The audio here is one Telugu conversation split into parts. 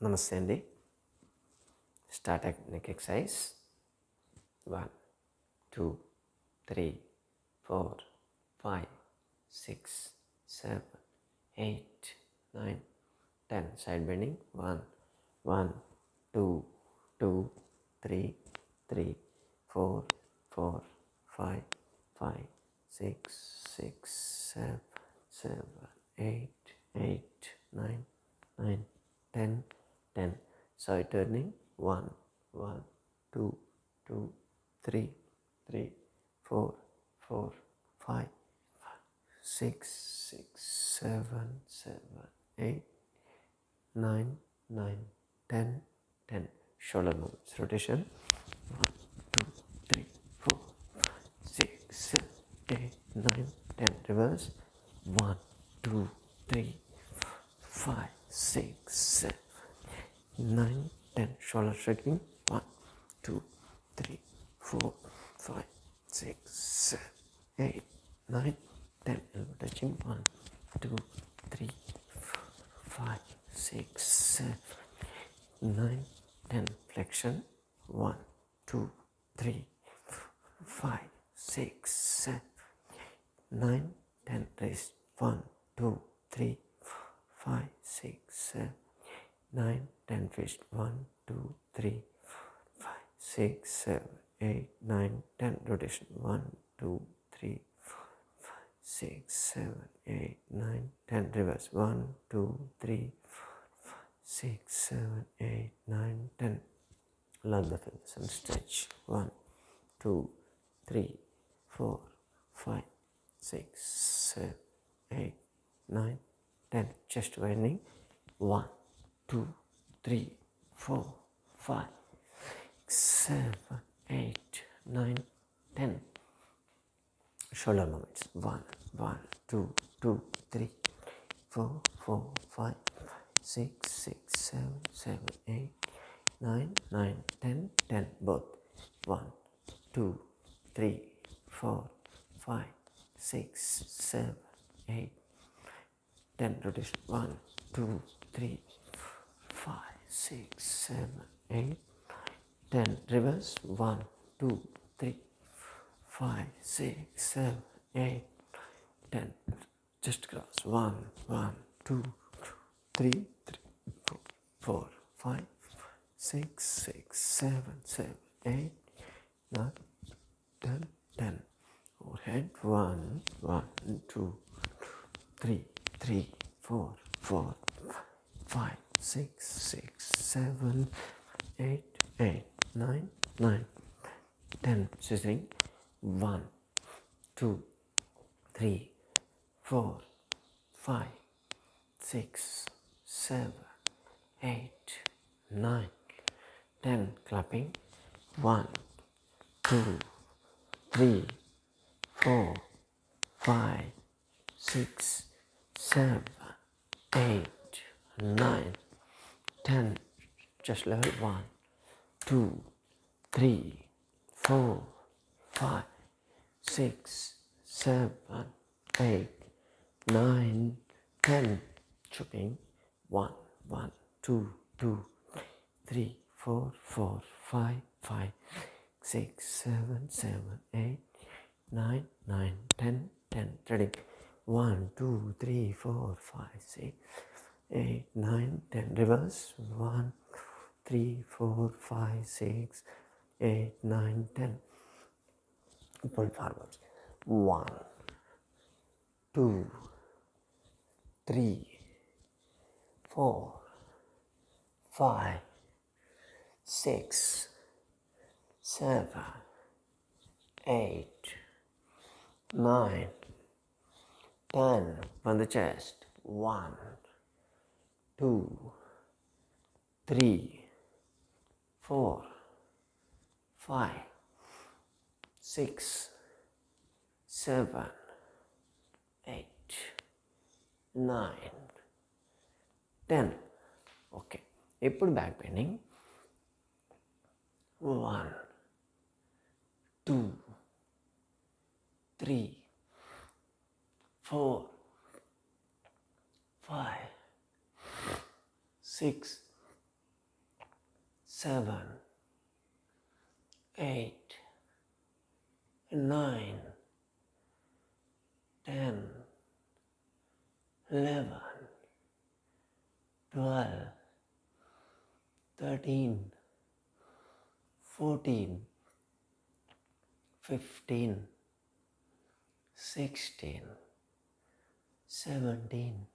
నమస్తే అండి. Start neck exercise 1 2 3 4 5 6 7 8 9 10. Side bending 1 1 2 2 3 3 4 4 5 5 6 6 7 7 8 8 9 9 10 10. Side turning 1 1 2 2 3 3 4 4 5 6 6 7 7 8 9 9 10 10. Shoulder movements. Rotation 1 2 3 4 6 7 8 9 10. Reverse 1 2 3 5 6 7 9 10. Shoulder straightening 1 2 3 4 5 6 7 8 9 10. Elbow touching 1 2 3 4 5 6 7 9 10. Flexion 1 2 3 5 6 7 9 10. Wrist 1 2 3 5 6 7 9 10. Fist 1 2 3 5 6 7 8 9 10. Rotation 1 2 3 5 6 7 8 9 10. Reverse 1 2 3 5 6 7 8 9 10. Lock the fingers and stretch 1 2 3 4 5 6 7 8 9 10. Chest winding 1 2 3 4 5 7 8 9 10. Shoulder movements 1 1 2 2 3 4 4 5 6 6 7 7 8 9 9 10 10. Both 1 2 3 4 5 6 7 8 10. Rotation 1 2 3 5 6 7 8 10. Reverse 1 2 3 5 6 7 8 10. Just cross 1 1 2 3 3 4 5 6 6 7 7 8 9 10 10. Overhead 1 1 2 3 3 4 4 5 6 6 7 8 8 9 9 10. Scissoring 1 2 3 4 5 6 7 8 9 10. Clapping 1 2 3 4 5 6 7 8 9 10. Just level 1 2 3 4 5 6 7 8 9 10. Chopping 1 1 2 2 3 4 4 5 5 6 7 7 8 9 9 10 10. Threading 1 2 3 4 5 6 8 9 10. Reverse 1 3 4 5 6 8 9 10. Pull forwards 1 2 3 4 5 6 7 8 9 10. On the chest 1 2 3 4 5 6 7 8 9 10. Okay. ఇప్పుడు back bending 1 2 3 4 5 6 7, 8, 9, 10, 11, 12, 13, 14, 15, 16, 17,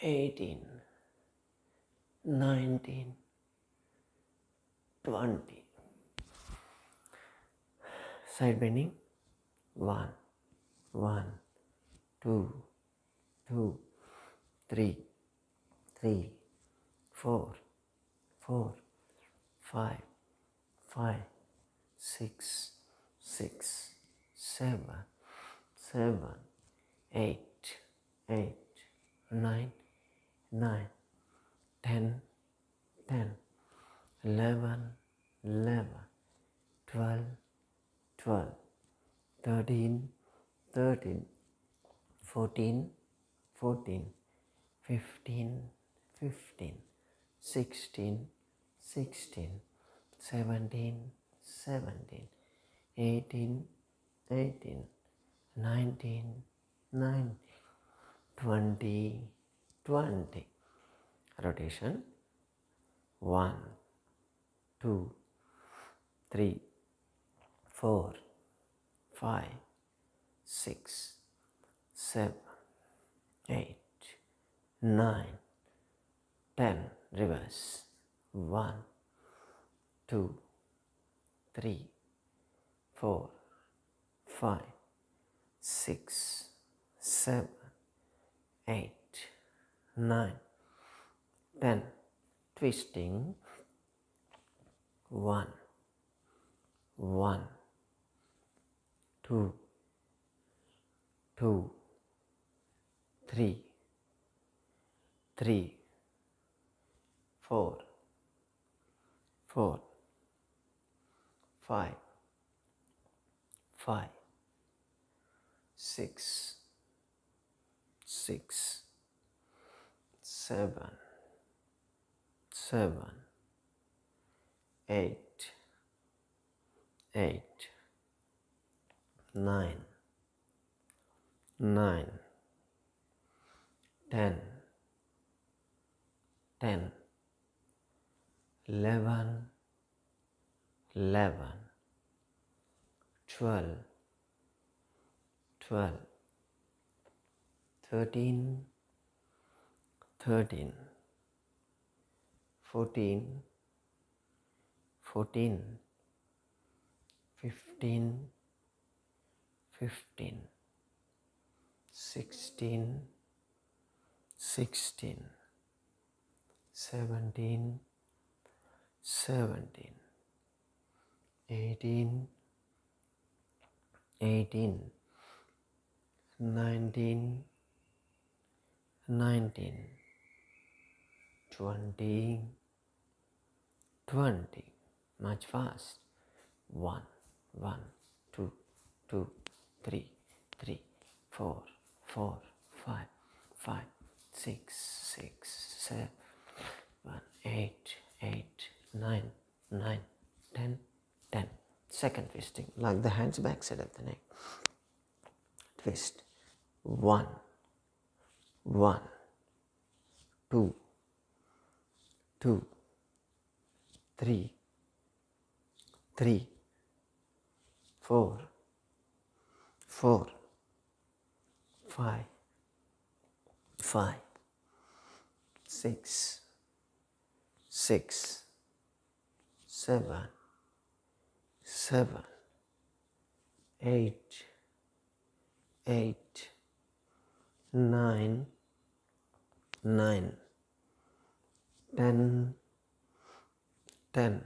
18, 19, 20. Side bending. 1, 1, 2, 2, 3, 3, 4, 4, 5, 5, 6, 6, 7, 7, 8, 8, 9, 9, 10, 10, 11, 11, 12, 12, 13, 13, 14, 14, 15, 15, 16, 16, 17, 17, 18, 18, 19, 19, 20, 20. Rotation. 1, 2, 3, 4, 5, 6, 7, 8, 9, 10. Reverse. 1, 2, 3, 4, 5, 6, 7, 8, 9, 10. Twisting. 1, 1, 2, 2, 3, 3, 4, 4, 5, 5, 6, 6, 7, 7, 8, 8, 9, 9, 10, 10, 11, 11, 12, 12, 13, 13, 14, 14, 15, 15, 16, 16, 17, 17, 18, 18, 19, 19, 20, 20. Much fast. 1, 1, 2, 2, 3, 3, 4, 4, 5, 5, 6, 6, 7, 8, 8, 9, 9, 10, 10. Second twisting, like the hands back side of the neck. Twist. 1, 1, 2, 2, 3, 3, 4, 4, 5, 5, 6, 6, 7, 7, 8, 8, 9, 9, 10, 10,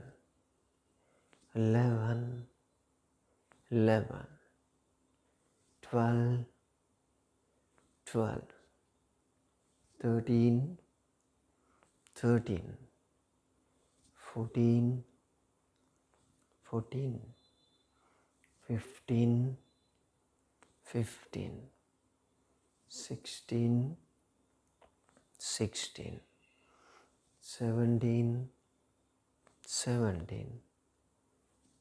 11, 11, 12, 12, 13, 13, 14, 14, 15, 15, 16, 16, 17, 17,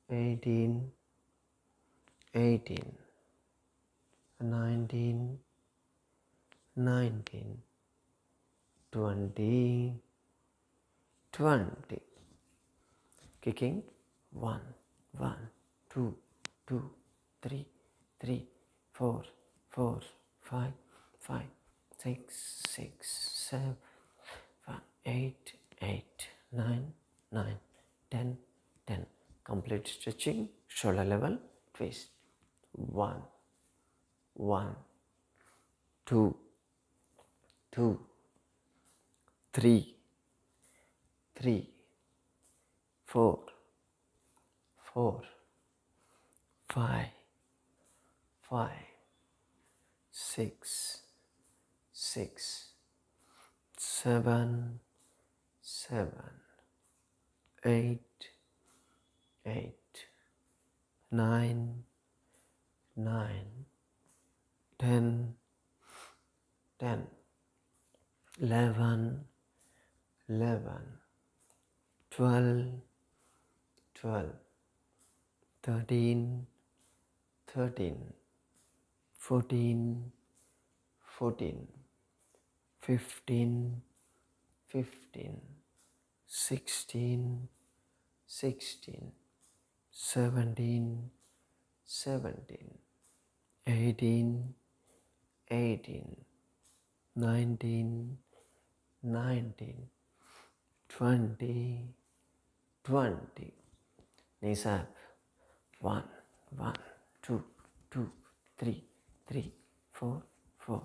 18, 18, 19, 19, 20, 20. Kicking 1, 1, 2, 2, 3, 3, 4, 4, 5, 5, 6, 6, 7, 8, 8, 9, 9, 10, 10. Complete stretching, shoulder level, twist. 1, 1, 2, 2, 3, 3, 4, 4, 5, 5, 6, 6, 7, 7, 8, 8, 9, 9, 10, 10, 11, 11, 12, 12, 13, 13, 14, 14, 15, 15, 16, 16, 17, 17, 18, 18, 19, 19, 20, 20. Knees up. 1, 1, 2, 2, 3, 3, 4, 4,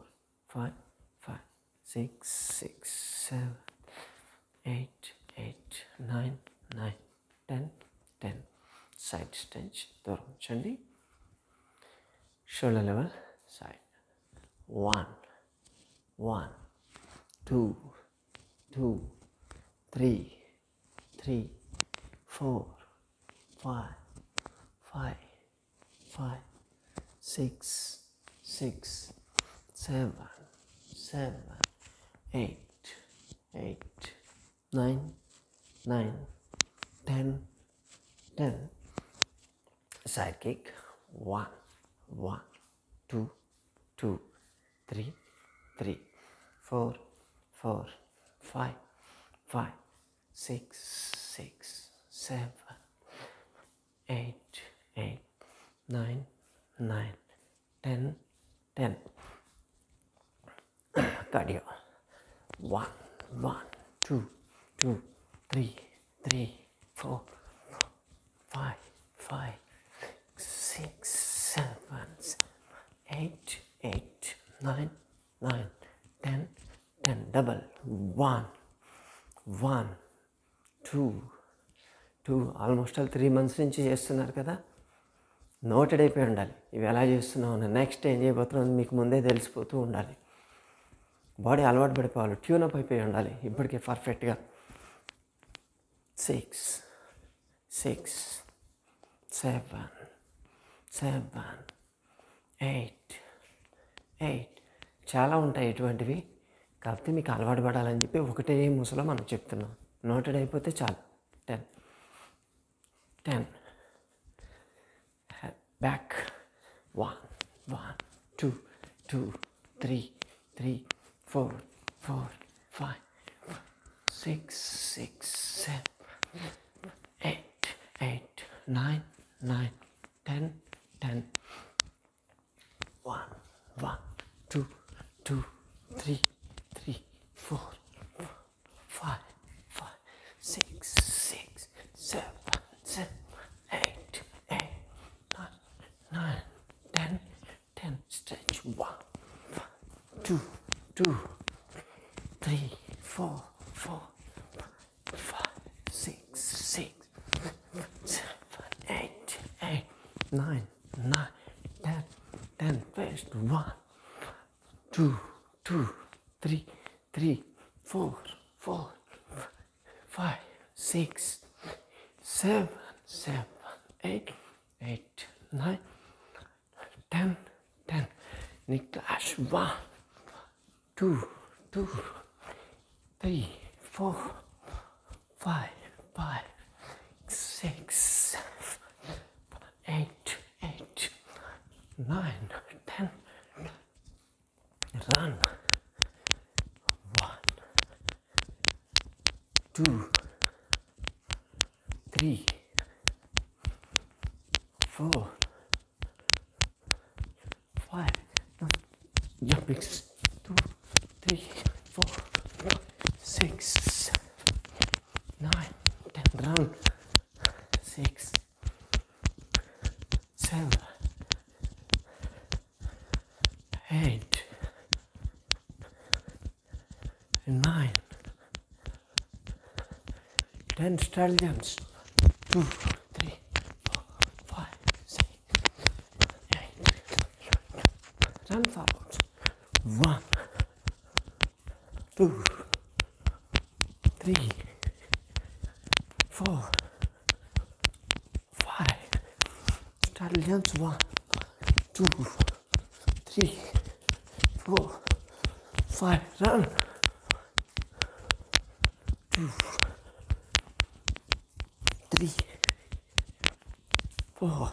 5, 5, 6, 6, 7, 8, 8, 9, 9, 10, 10. Side stretch. Dooram chandi. Shoulder level, side. 1, 1, 2, 2, 3, 3, 4, 5, 5, 5, 6, 6, 7, 7, 8, 8, 9, 9, 10, 10. Side kick. 1, 1, 2, 2, 3, 3, 4, 4, 5, 5, 6, 6, 7, 8, 8, 9, 9, 10, 10. Cardio. 1, 1, 2, 2, 3, 3, 4, 5, 5, 6, 7, 8, 8, 9, 9, 10, 10. Double. 1, 1, 2, 2. Almost all 3 months నుంచి చేస్తున్నారు కదా, నోటెడ్ అయిపోయి ఉండాలి ఇవి ఎలా చేస్తున్నావు. నెక్స్ట్ ఏం చేయబోతున్నావు మీకు ముందే తెలిసిపోతూ ఉండాలి. బాడీ అలవాటు పడిపోవాలి, ట్యూనప్ అయిపోయి ఉండాలి ఇప్పటికే పర్ఫెక్ట్గా. 6, 6, 7, 7, 8, 8. చాలా ఉంటాయి ఇటువంటివి, కాకపోతే మీకు అలవాటు పడాలని చెప్పి ఒకటే ముసలో మనం చెప్తున్నాం. నోటెడ్ అయిపోతే చాలు. 10, 10. Back. 1, 1, 2, 2, 3, 3, 4, 4, 5, 6, 6, 7, 8, 8, 9, 9, 10, 10. 1, 1, 2, 2, 3, 3, 4, 5, 5, 6, 6, 7, 7, 8, 8, 9, 10, 10. Stretch. 1, 2, 2, 3, 4, 4, 5, 6, 6, 7, 8, 8, 9, 9, 10, 10. First. 1, 2, 2, 3, 3, 4, 4, 5, 6, 7, 7, 8, 8, 9, 10, 10. Knee clash. 1, 2, 2, 3, 4, 5, 5, 2, 3, 4, 5. Now jumping. 2, 3, 4, 6, 9, 10. Run. 6, 7, 8, 9, 10 straddle jumps. 2, 3, 4, 5, 6, 8. Run forward. 1, 2, 3, 4, 5. Straddle jumps. 1, 2, 3, 4, 5. Run. 2, 3, 4,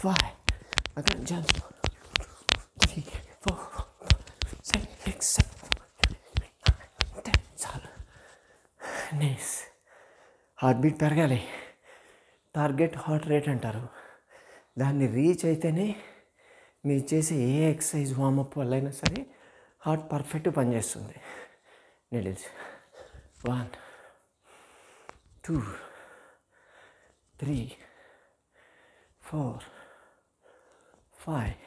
5. Again, jump. 3, 4, 6, 7, 9, 10. చాలు. నీస్ హార్ట్ బీట్ పెరగాలి. టార్గెట్ హార్ట్ రేట్ అంటారు. దాన్ని రీచ్ అయితేనే మీరు చేసే ఏ ఎక్సర్సైజ్ వార్మప్ వల్ల అయినా సరే హార్ట్ పర్ఫెక్ట్ పనిచేస్తుంది. Needles. 1, 2, 3, 4, 5,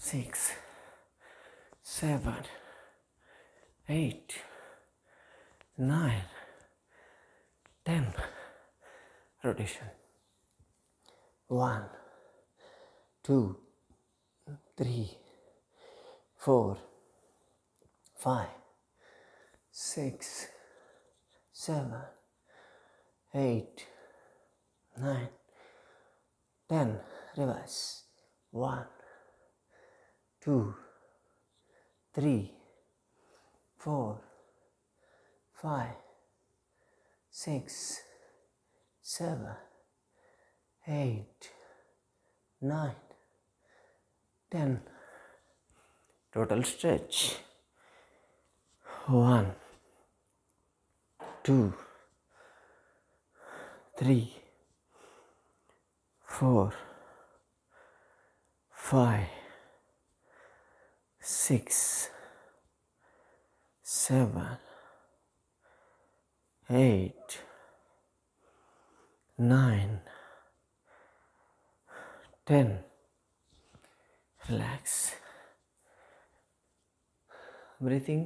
6, 7, 8, 9, 10. Rotation. 1, 2, 3, 4, 5, 6, 7, 8, 9, 10. Reverse. 1, 2, 3, 4, 5, 6, 7, 8, 9, 10. Total stretch. 1, 2, 3, 4, 5, 6, 7, 8, 9, 10. Relax. Breathing.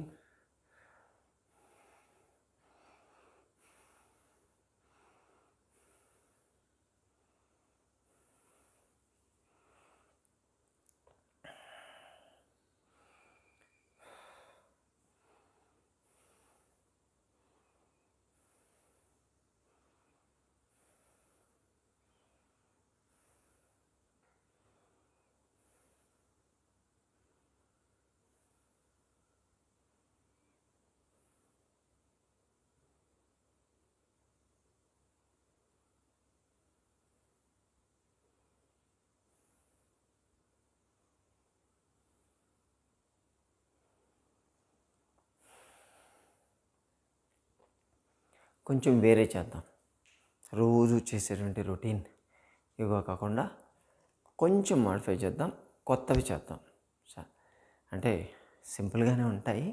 కొంచెం వేరే చేద్దాం. రోజు చేసేటువంటి రొటీన్ యోగా కాకుండా కొంచెం మాడిఫై చేద్దాం, కొత్తవి చేద్దాం. అంటే సింపుల్గానే ఉంటాయి,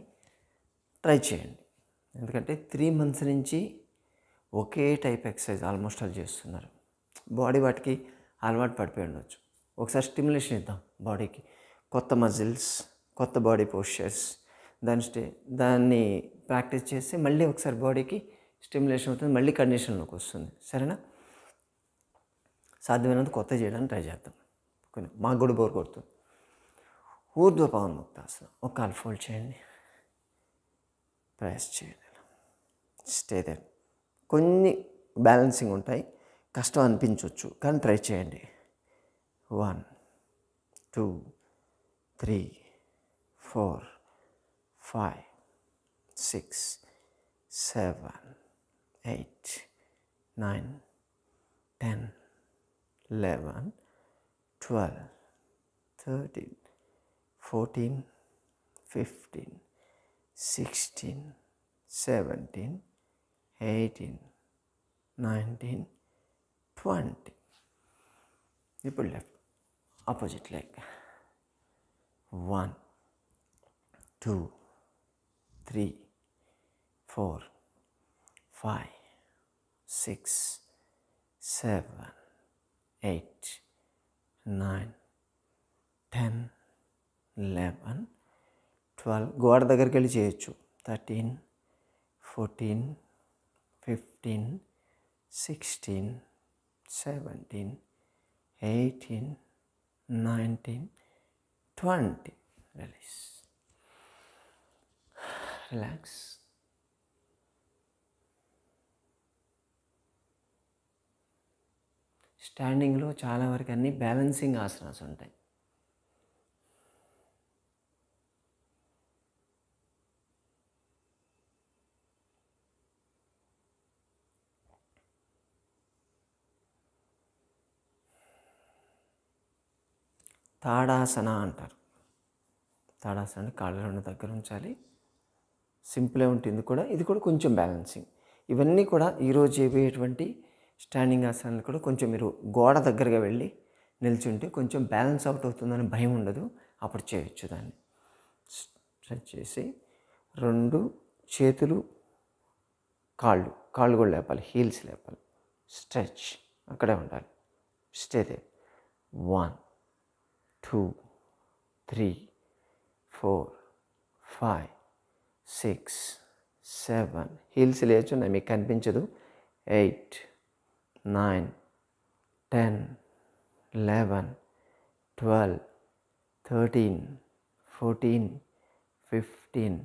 ట్రై చేయండి. ఎందుకంటే 3 months నుంచి ఒకే టైప్ ఎక్సర్సైజ్ ఆల్మోస్ట్ ఆల్ చేస్తున్నారు. బాడీ వాటికి అలవాటు పడిపోయి ఉండొచ్చు. ఒకసారి స్టిమ్యులేషన్ ఇద్దాం బాడీకి. కొత్త మజిల్స్, కొత్త బాడీ పోస్చర్స్, దాన్ని ప్రాక్టీస్ చేస్తే మళ్ళీ ఒకసారి బాడీకి స్టిమ్యులేషన్ అవుతుంది, మళ్ళీ కండిషన్లోకి వస్తుంది. సరేనా? సాధ్యమైనంత కొత్త చేయడానికి ట్రై చేద్దాం. మాకు కూడా బోర్ కొడుతుంది. ఊర్ధ్వ పవన్ ముక్తాసనం. ఒక కాలు ఫోల్డ్ చేయండి, ప్రెస్ చేయండి, స్టే దేర్. కొన్ని బ్యాలెన్సింగ్ ఉంటాయి, కష్టం అనిపించవచ్చు, కానీ ట్రై చేయండి. 1, 2, 3, 4, 5, 6, 7, 8, 9, 10, 11, 12, 13, 14, 15, 16, 17, 18, 19, 20. ఇప్పుడు లెఫ్ట్ ఆపోజిట్ లెగ్. 1, 2, 3, 4, 5, 6, 7, 8, 9, 10, 11, 12. గోడ దగ్గరికి వెళ్ళి చేయొచ్చు. 13, 14, 15, 16, 17, 18, 19, 20. Release. Relax. స్టాండింగ్లో చాలా వరకు అన్ని బ్యాలెన్సింగ్ ఆసనాస్ ఉంటాయి. తాడాసన అంటారు. తాడాసన అంటే కాళ్ళు రెండు దగ్గర ఉంచాలి. సింపులే ఉంటుంది కూడా. ఇది కూడా కొంచెం బ్యాలెన్సింగ్. ఇవన్నీ కూడా ఈరోజు చేయబోయేటువంటి స్టాండింగ్ ఆసనాలు కూడా కొంచెం మీరు గోడ దగ్గరగా వెళ్ళి నిల్చుంటే కొంచెం బ్యాలెన్స్ అవుట్ అవుతుందని భయం ఉండదు. అప్పుడు చేయొచ్చు. దాన్ని స్ట్రెచ్ చేసి 2 చేతులు కాళ్ళు కూడా లేపాలి, హీల్స్ లేపాలి. స్ట్రెచ్ అక్కడే ఉండాలి. Stay there. 1, 2, 3, 4, 5, 6, 7. హీల్స్ లేచున్నాయి, మీకు కనిపించదు. 8, 9, 10, 11, 12, 13, 14, 15,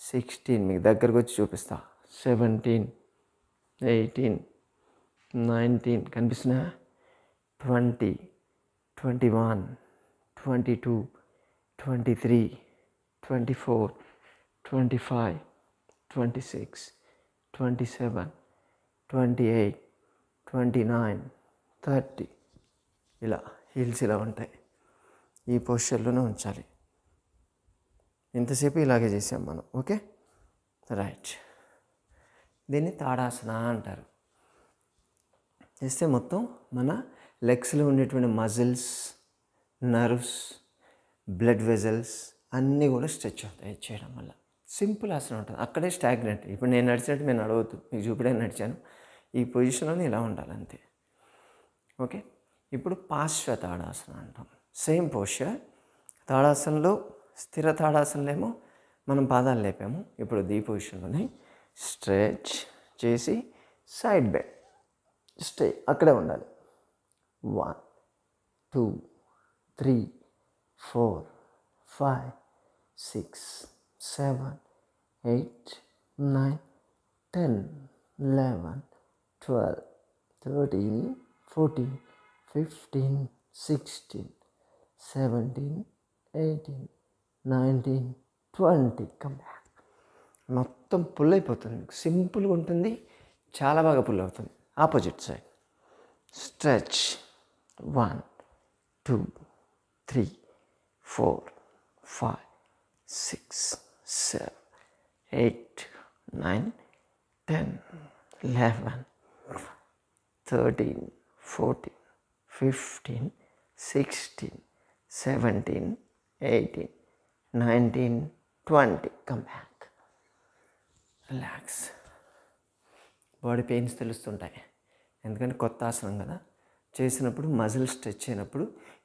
16. మీకు దగ్గరకు వచ్చి చూపిస్తా. 17, 18, 19. కనిపిస్తున్నా? 20, 21, 22, 23, 24, 25, 26, 27, 28, 29, 30. ఇలా హీల్స్ ఇలా ఉంటాయి. ఈ పొజిషన్లోనే ఉంచాలి. ఇంతసేపు ఇలాగే చేసాం మనం. Okay, right. దీన్ని తాడాసన అంటారు. చేస్తే మొత్తం మన లెగ్స్లో ఉండేటువంటి మజిల్స్, నర్వ్స్, బ్లడ్ వెజల్స్ అన్నీ కూడా స్ట్రెచ్ అవుతాయి చేయడం వల్ల. సింపుల్ ఆసనం ఉంటుంది. అక్కడే స్టాగ్నెంట్. ఇప్పుడు నేను నడిచినట్టు నేను నడవద్దు, మీకు చూపడానికి నడిచాను. ఈ పొజిషన్లోనే ఇలా ఉండాలి అంతే. ఓకే, ఇప్పుడు పార్శ్వ తాడాసనం అంటాం. Same posture. తాడాసనంలో స్థిర తాడాసనలో ఏమో మనం పాదాలు లేపాము. ఇప్పుడు ఈ పొజిషన్లోనే స్ట్రెచ్ చేసి సైడ్ బెండ్, స్టే అక్కడే ఉండాలి. 1, 2, 3, 4, 5, 6, 7, 8, 9, 10, 11, 12, 13, 14, 15, 16, 17, 18, 19, 20. Come back. మొత్తం పుల్ అయిపోతుంది. మీకు సింపుల్గా ఉంటుంది, చాలా బాగా పుల్ అవుతుంది. Opposite side stretch. 1, 2, 3, 4, 5, 6, 7, 8, 9, 10, 11, 13, 14, 15, 16, 17, 18, 19, 20. Come back. Relax. Body pains తెలుస్తుంటాయి, ఎందుకంటే కొత్త ఆసనం కదా. చేసినప్పుడు మజిల్ స్ట్రెచ్ అయినప్పుడు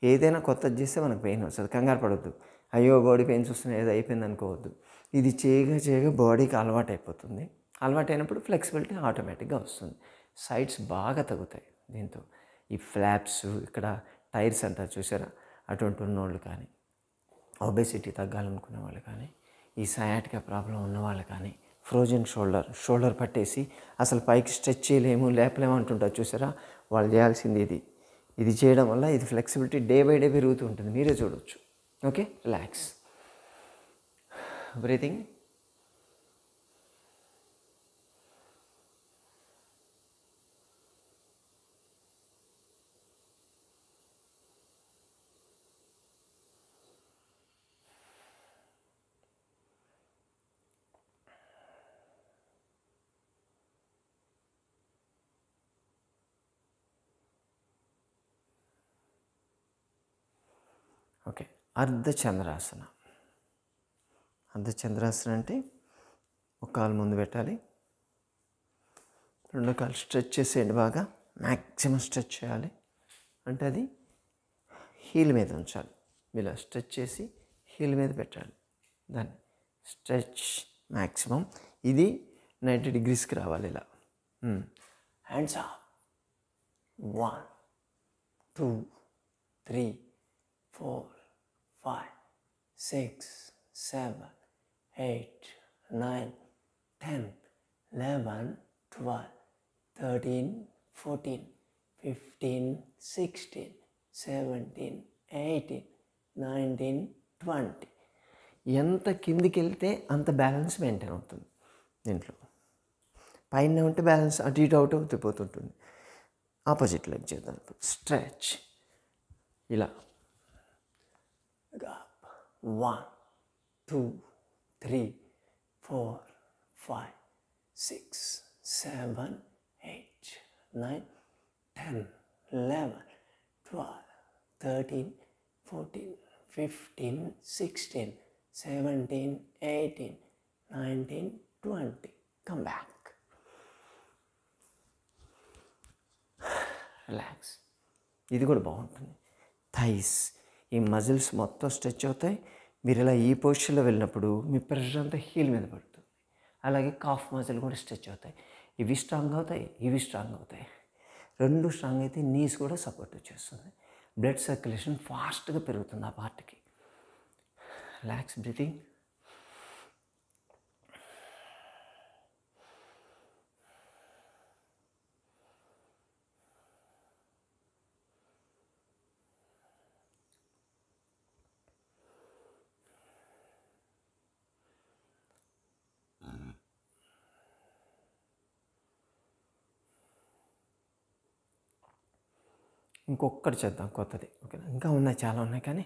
ఏదైనా కొత్తది చేస్తే మనకు పెయిన్ వస్తుంది. కంగారు పడవద్దు. అయ్యో బాడీ పెయిన్స్ వస్తున్నాయి, ఏదో అయిపోయింది అనుకోవద్దు. ఇది చేయగా బాడీకి అలవాటు అయిపోతుంది. అలవాటు అయినప్పుడు ఫ్లెక్సిబిలిటీ ఆటోమేటిక్గా వస్తుంది. సైడ్స్ బాగా తగ్గుతాయి దీంతో. ఈ ఫ్లాప్స్, ఇక్కడ టైర్స్ అంటారు చూసారా, అటువంటి ఉన్నోళ్ళు కానీ, ఒబేసిటీ తగ్గాలనుకునే వాళ్ళు కానీ, ఈ సయాటికా ప్రాబ్లం ఉన్నవాళ్ళు కానీ, ఫ్రోజన్ షోల్డర్ పట్టేసి అసలు పైకి స్ట్రెచ్ చేయలేము, లేపలేము అంటుంటారు చూసారా, వాళ్ళు చేయాల్సింది ఇది చేయడం వల్ల ఇది ఫ్లెక్సిబిలిటీ డే బై డే పెరుగుతూ ఉంటుంది. మీరే చూడవచ్చు. Okay, relax. బ్రీతింగ్. అర్ధచంద్రాసన. అర్ధచంద్రాసన అంటే ఒక కాలు ముందు పెట్టాలి, రెండో కాలు స్ట్రెచ్ చేసేయండి, బాగా మ్యాక్సిమం స్ట్రెచ్ చేయాలి. అంటే అది హీల్ మీద ఉంచాలి, ఇలా స్ట్రెచ్ చేసి హీల్ మీద పెట్టాలి. దాన్ని స్ట్రెచ్ మ్యాక్సిమం. ఇది 90 degreesకి రావాలి ఇలా. Hands up. 1 2 3 4 5 6 7 8 9 10 11 12 13 14 15 16 17 18 19 20. ఎంత కిందికి వెళ్తే అంత బ్యాలెన్స్ మెయింటైన్ అవుతుంది దీంట్లో. పైన ఉంటే బ్యాలెన్స్ అటు ఇటు అవుట్ అవుతూ పోతుంటుంది. ఆపోజిట్ లెగ్ చేద్దాం. స్ట్రెచ్ ఇలా. 1 2 3 4 5 6 7 8 9 10 11 12 13 14 15 16 17 18 19 20. Come back. రిలాక్స్. ఇది కూడా బాగుంటుంది. థైస్, ఈ మజిల్స్ మొత్తం స్ట్రెచ్ అవుతాయి. మీరు ఇలా ఈ పొజిషన్లో వెళ్ళినప్పుడు మీ ప్రెషర్ అంతా హీల్ మీద పడుతుంది. అలాగే కాఫ్ మజిల్ కూడా స్ట్రెచ్ అవుతాయి. ఇవి స్ట్రాంగ్ అవుతాయి, ఇవి స్ట్రాంగ్ అవుతాయి. రెండు స్ట్రాంగ్ అయితే నీస్ కూడా సపోర్ట్ వచ్చేస్తుంది. బ్లడ్ సర్క్యులేషన్ ఫాస్ట్గా పెరుగుతుంది ఆ పార్ట్కి. Relax breathing. ఇంకొకటి చేద్దాం కొత్తది. ఓకేనా? ఇంకా ఉన్నాయి, చాలా ఉన్నాయి, కానీ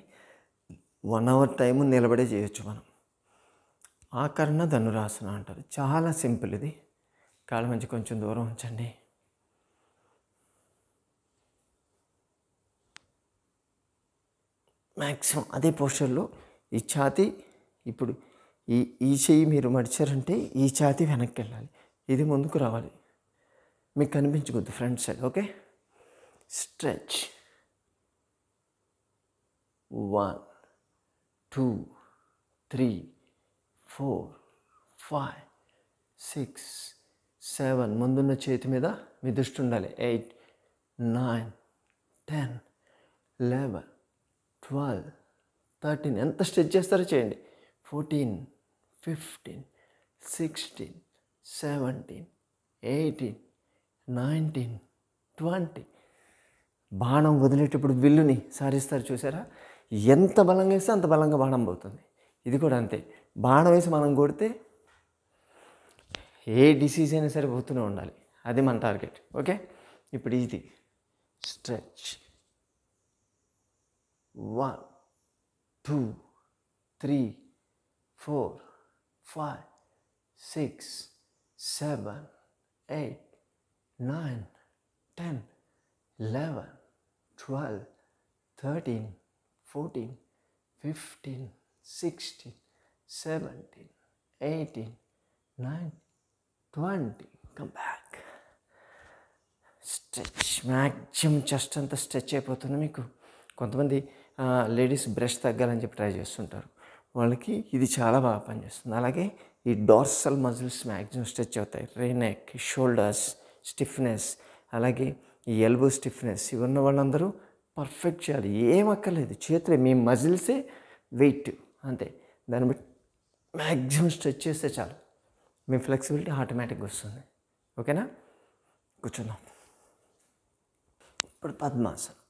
1 hour టైము నిలబడే చేయొచ్చు మనం. ఆకర్ణ ధనురాసన అంటారు. చాలా సింపుల్ ఇది. కాళ్ళ మంచి కొంచెం దూరం ఉంచండి. మ్యాక్సిమం అదే పోస్చర్లో ఈ ఛాతీ, ఇప్పుడు ఈ చెయ్యి మీరు మడిచారంటే ఈ ఛాతీ వెనక్కి వెళ్ళాలి, ఇది ముందుకు రావాలి. మీకు కనిపించకూడదు ఫ్రంట్ సైడ్. ఓకే? స్ట్రెచ్. 1 2 3 4 5 6 7. ముందున్న చేతి మీద మీ దృష్టి ఉండాలి. 8 9 10 11 12 13. ఎంత స్ట్రెచ్ చేస్తారో చేయండి. 14 15 16 17 18 19 20. బాణం వదిలేటప్పుడు విల్లుని సారిస్తారు చూసారా? ఎంత బలంగా వేస్తే అంత బలంగా బాణం పోతుంది. ఇది కూడా అంతే. బాణం వేసి మనం కొడితే ఏ డిసీజ్ అయినా సరే పోతూనే ఉండాలి. అది మన టార్గెట్. ఓకే? ఇప్పుడు ఇది stretch. 1 2 3 4 5 6 7 8 9 10 11 12 13 14 15 16 17 18 19 20. Come back. Stretch. Maximum chest అంతా స్ట్రెచ్ అయిపోతుంది మీకు. కొంతమంది లేడీస్ బ్రెస్ట్ తగ్గాలని చెప్పి ట్రై చేస్తుంటారు. వాళ్ళకి ఇది చాలా బాగా పనిచేస్తుంది. అలాగే ఈ డార్సల్ మజిల్స్ మ్యాక్సిమం స్ట్రెచ్ అవుతాయి. నెక్, షోల్డర్స్ స్టిఫ్నెస్, అలాగే ఈ ఎల్బో స్టిఫ్నెస్, ఇవి ఉన్న వాళ్ళందరూ పర్ఫెక్ట్ చేయాలి. ఏం అక్కర్లేదు, చేతులే మీ మజిల్సే వెయిట్ అంతే. దాన్ని బట్టి మ్యాక్సిమం స్ట్రెచ్ చేస్తే చాలు, మీ ఫ్లెక్సిబిలిటీ ఆటోమేటిక్గా వస్తుంది. ఓకేనా? కూర్చుందాం. ఇప్పుడు పద్మాసనం.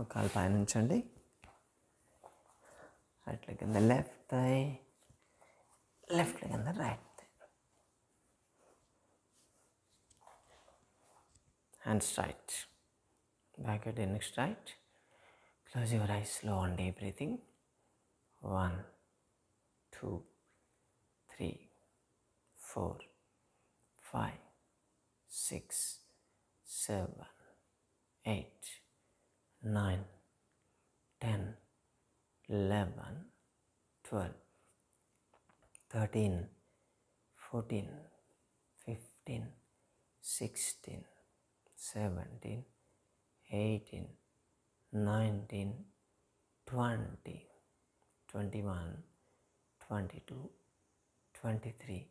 ఒక కాలు పైన ఉంచండి. రైట్ లెగ్ కింద లెఫ్ట్ థై, లెఫ్ట్ లెగ్ కింద right thigh. Hands straight, back head neck straight, Close your eyes, slow and deep breathing. 1, 2, 3, 4, 5, 6, 7, 8, 9, 10, 11, 12, 13, 14, 15, 16, 17, 18, 19, 20, 21, 22, 23,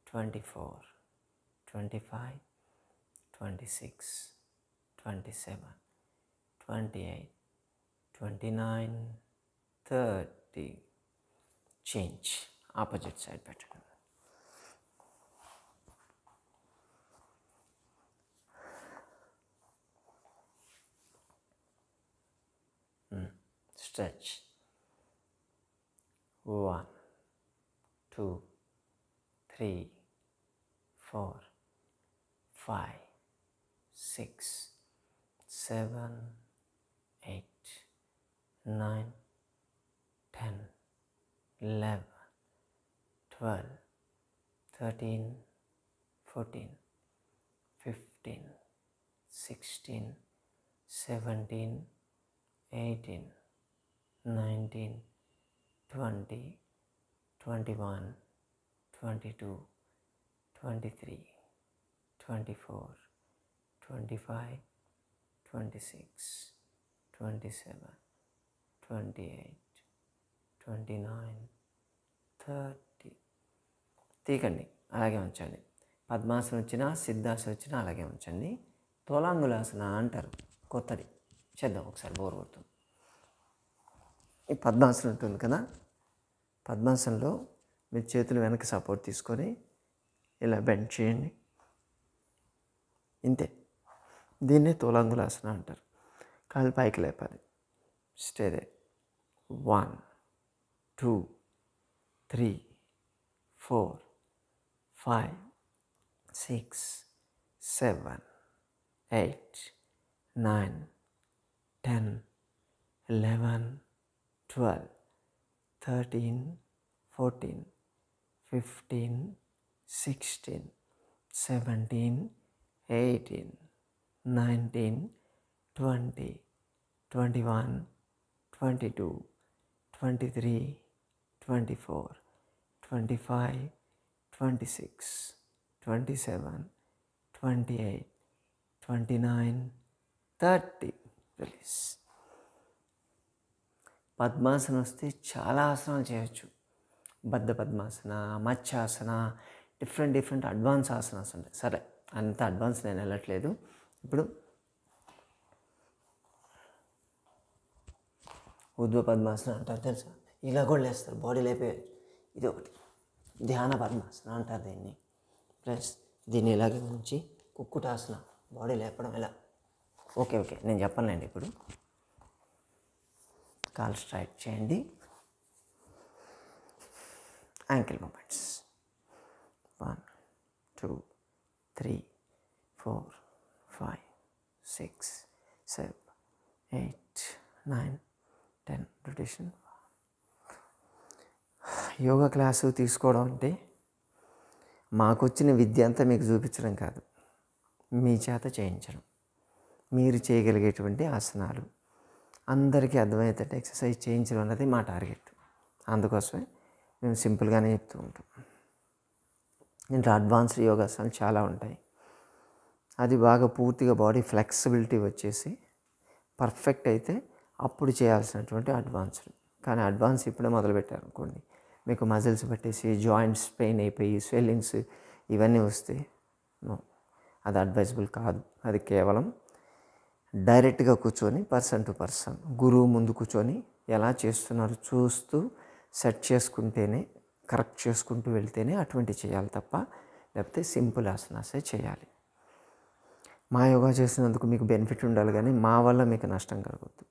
24, 25, 26, 27, 28, 29, 30. Change. Opposite side pattern. Stretch. 1, 2, 3, 4, 5, 6, 7, 8, 9, 10, 11, 12, 13, 14, 15, 16, 17, 18, 19, 20, 21, 22, 23, 24, 25, 26, 27, 28, 29, 30. తీకండి, అలాగే ఉంచండి. పద్మాసనం వచ్చినా సిద్ధాసనం వచ్చినా అలాగే ఉంచండి. తోలాంగులాసన అంటారు, కొత్తది. చేద్దాం ఒకసారి, బోర్ కొడుతుంది. ఈ పద్మాసనం ఉంటుంది కదా, పద్మాసనంలో మీ చేతులు వెనక్కి సపోర్ట్ తీసుకొని ఇలా బెండ్ చేయండి. ఇంతే. దీన్నే తోలాంగులాసన అంటారు. కాళ్ళు పైకి లేపాలి. Stay there. 1, 2, 3, 4, 5, 6, 7, 8, 9, 10, 11, 12, 13, 14, 15, 16, 17, 18, 19, 20, 21, 22, 23, 24, 25, 26, 27, 28, 29, 30. రిలీజ్. పద్మాసనం వస్తే చాలా ఆసనాలు చేయొచ్చు. బద్ధ పద్మాసన, మత్స్యాసన, డిఫరెంట్ అడ్వాన్స్ ఆసనాస్ ఉంటాయి. సరే, అంత అడ్వాన్స్ నేను వెళ్ళట్లేదు. ఇప్పుడు ఊర్ధ్వ పద్మాసనం అంటారు తెలుసా, ఇలా కూడా లేస్తారు, బాడీ లేపేయచ్చు. ఇది ఒకటి ధ్యాన పద్మాసనం అంటారు దీన్ని. ప్లస్ దీన్ని ఇలాగే ఉంచి కుక్కుటాసన, బాడీ లేపడం ఎలా. ఓకే నేను చెప్పనులేండి. ఇప్పుడు కాల్ స్ట్రైట్ చేయండి. Ankle movements. 1, 2, 3, 4, 5, 6, 7, 8, 9, 10. Rotation. Yoga class తీసుకోవడం అంటే మాకు వచ్చిన విద్య అంతా మీకు చూపించడం కాదు, మీ చేత చేయించడం. మీరు చేయగలిగేటువంటి ఆసనాలు అందరికీ అర్థమయ్యేటట్టు ఎక్సర్సైజ్ చేయించడం అన్నది మా టార్గెట్. అందుకోసమే మేము సింపుల్గానే చెప్తూ ఉంటాం. దీంట్లో అడ్వాన్స్డ్ యోగాసనాలు చాలా ఉంటాయి. అది బాగా పూర్తిగా బాడీ ఫ్లెక్సిబిలిటీ వచ్చేసి పర్ఫెక్ట్ అయితే అప్పుడు చేయాల్సినటువంటి అడ్వాన్స్డ్. కానీ అడ్వాన్స్ ఇప్పుడే మొదలుపెట్టారు అనుకోండి, మీకు మజిల్స్ పట్టేసి జాయింట్స్ పెయిన్ అయిపోయి స్వెల్లింగ్స్ ఇవన్నీ వస్తే అది అడ్వైజబుల్ కాదు. అది కేవలం డైరెక్ట్గా కూర్చొని పర్సన్ టు పర్సన్ గురువు ముందు కూర్చొని ఎలా చేస్తున్నారు చూస్తూ సెట్ చేసుకుంటేనే, కరెక్ట్ చేసుకుంటూ వెళ్తేనే అటువంటి చేయాలి తప్ప లేకపోతే సింపుల్ ఆసనాసే చేయాలి. మా యోగా చేసినందుకు మీకు బెనిఫిట్ ఉండాలి, కానీ మా వల్ల మీకు నష్టం కలగొద్దు.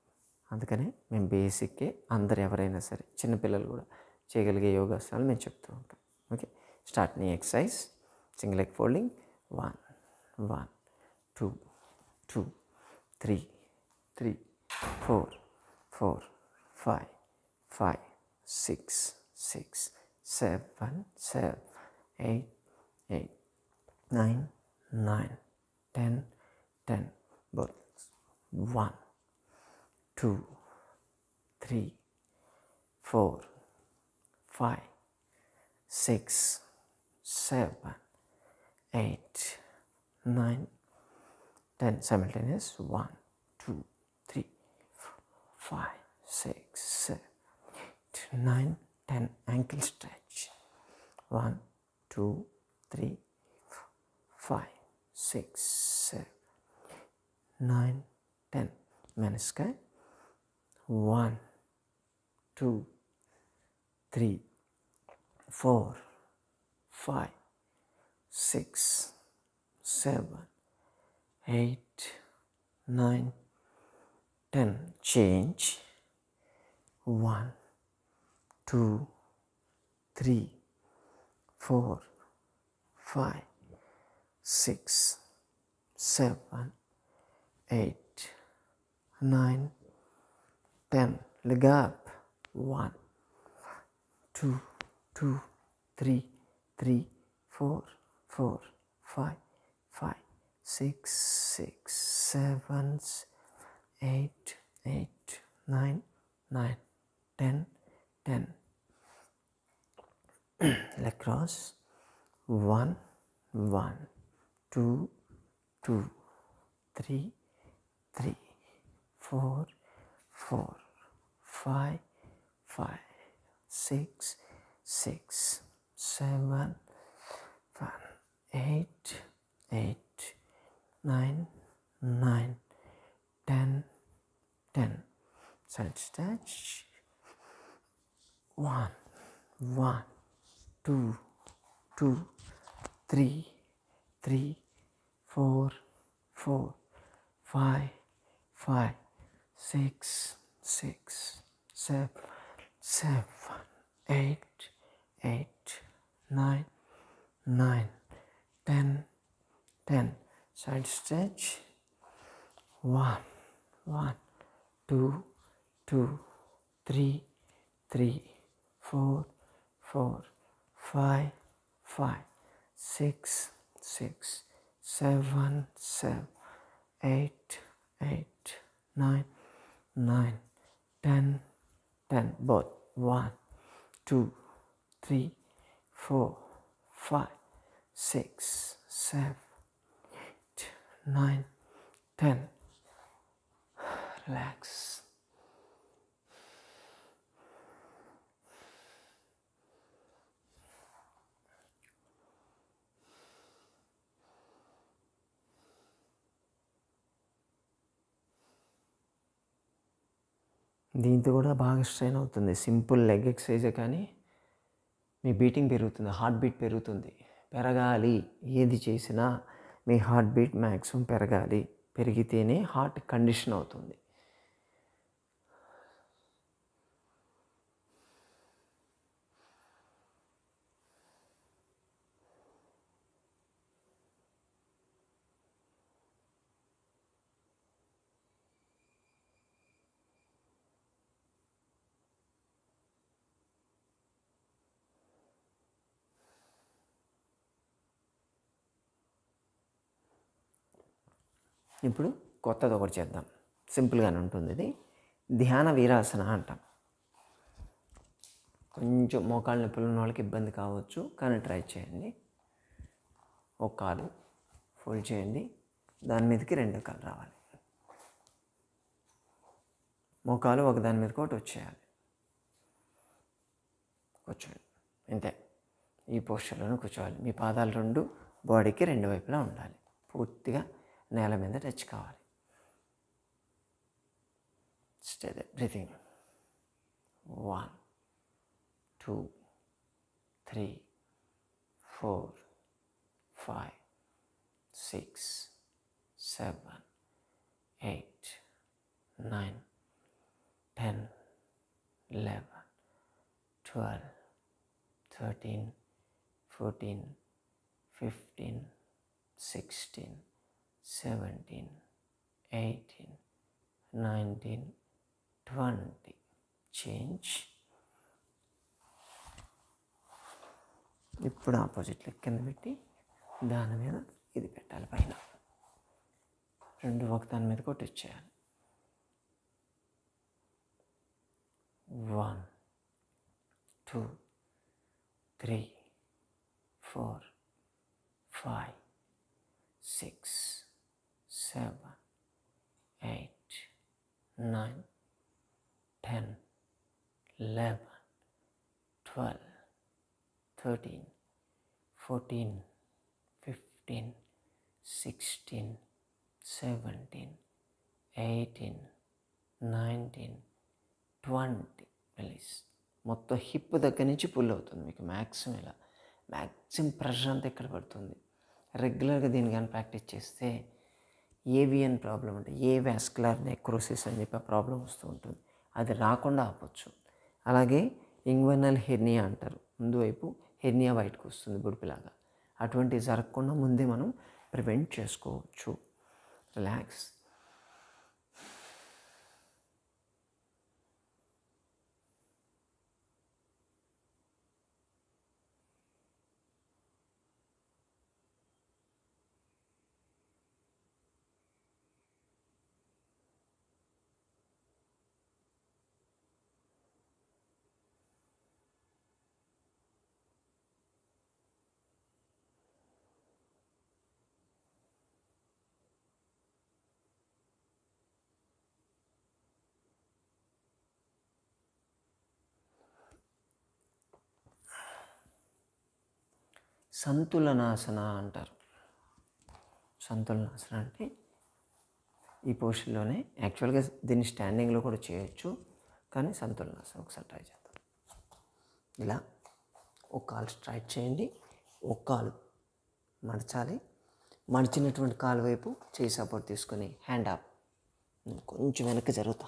అందుకనే మేము బేసిక్కే అందరు ఎవరైనా సరే చిన్నపిల్లలు కూడా చేయగలిగే యోగాసనాలు మేము చెప్తూ ఉంటాం. ఓకే, స్టార్ట్ నీ exercise. Single leg folding. 1, 1, 2, 2, 3, 3, 4, 4, 5, 5, 6, 6, 7, 7, 8, 8, 9, 9, 10, 10. Both. 1, 2, 3, 4, 5, 6, 7, 8, 9, 10. Simultaneous. 1, 2, 3, 4, 5, 6, 7, 8, 9, 10. Ankle stretch. 1, 2, 3, 4, 5, 6, 7, 9, 10. Menisci. 1, 2, 3, 4, 5, 6, 7, 8, 9, 10. Change. 1, 2, 3, 4, 5, 6, 7, 8, 9, 10. Leg up. 1, 2, 2, 3, 3, 4, 4, 5, 5, 6, 6, 7, 8, 8, 9, 9, 10, 10. Leg cross. 1, 1, 2, 2, 3, 3, 4, 4, 5, 5, 6, 6, 7, 8, 8, 9, 9, 10, 10. Side stretch. 1, 1, 2, 2, 3, 3, 4, 4, 5, 5, 6, 6, 7, 7, 8, 8, 9, 9, 10, 10. Side stretch. 1, 1, 2, 2, 3, 3, 4, 4, 5, 5, 6, 6, 7, 7, 8, 8, 9, 9, 10, 10. Both. 1, 2, 3, 4, 5, 6, 7, 8, 9, 10. Relax. దీంతో కూడా బాగా స్ట్రెయిన్ అవుతుంది. సింపుల్ లెగ్ ఎక్సర్సైజే కానీ మీ బీటింగ్ పెరుగుతుంది, హార్ట్ బీట్ పెరుగుతుంది. పెరగాలి. ఏది చేసినా మీ హార్ట్ బీట్ మ్యాక్సిమం పెరగాలి. పెరిగితేనే హార్ట్ కండిషన్ అవుతుంది. ఇప్పుడు కొత్తది ఒకటి చేద్దాం. సింపుల్గానే ఉంటుంది. ఇది ధ్యాన వీరాసన అంటాం. కొంచెం మోకాళ్ళ నొప్పులు ఉన్న వాళ్ళకి ఇబ్బంది కావచ్చు, కానీ ట్రై చేయండి. ఒక కాలు ఫోల్డ్ చేయండి, దాని మీదకి రెండో కాలు రావాలి. మోకాలు ఒక దాని మీదకి ఒకటి వచ్చేయాలి. కూర్చోండి. అంతే. ఈ పోస్చర్లోనే కూర్చోవాలి. మీ పాదాలు రెండు బాడీకి రెండు వైపులా ఉండాలి. పూర్తిగా నేల మీద టచ్ కావాలి. Stay there. బ్రీతింగ్. 1, 2, 3, 4, 5, 6, 7, 8, 9, 10, 11, 12, 13, 14, 15, 16, 17, 18, 19, 20. చేంజ్. ఇప్పుడు ఆపోజిట్లో కింద పెట్టి దాని మీద ఇది పెట్టాలి పైన. రెండు ఒక దాని మీద కొట్టించేయాలి. 1 2 3 4 5 6 7 8 9 10 11 12 13 14 15 16 17 18 19 20. రిలీజ్. మొత్తం హిప్ దగ్గర నుంచి పుల్ అవుతుంది మీకు మ్యాక్సిమం. ఇలా మ్యాక్సిమం ప్రెషర్ అంతా ఇక్కడ పడుతుంది. రెగ్యులర్గా దీన్ని కానీ ప్రాక్టీస్ చేస్తే ఏవిఎన్ ప్రాబ్లం అంటే ఏ వాస్కులర్ నెక్రోసిస్ అని చెప్పి ఆ ప్రాబ్లం వస్తూ ఉంటుంది. అది రాకుండా ఆపొచ్చు. అలాగే ఇంగ్వెనల్ హెర్నియా అంటారు, ముందు వైపు హెర్నియా బయటకు వస్తుంది బుడిపిలాగా. అటువంటివి జరగకుండా ముందే మనం ప్రివెంట్ చేసుకోవచ్చు. రిలాక్స్. సంతులనాసన అంటారు. సంతులనాసన అంటే ఈ పొజిషన్లోనే, యాక్చువల్గా దీన్ని స్టాండింగ్లో కూడా చేయొచ్చు, కానీ సంతులనాసన ఒకసారి ట్రై చేద్దాం. ఇలా ఒక కాలు స్ట్రైట్ చేయండి, ఒక కాలు మడచాలి. మడిచినటువంటి కాలు వైపు చేయి సపోర్ట్ తీసుకొని హ్యాండ్ అప్. కొంచెం వెనక్కి జరుగుతా.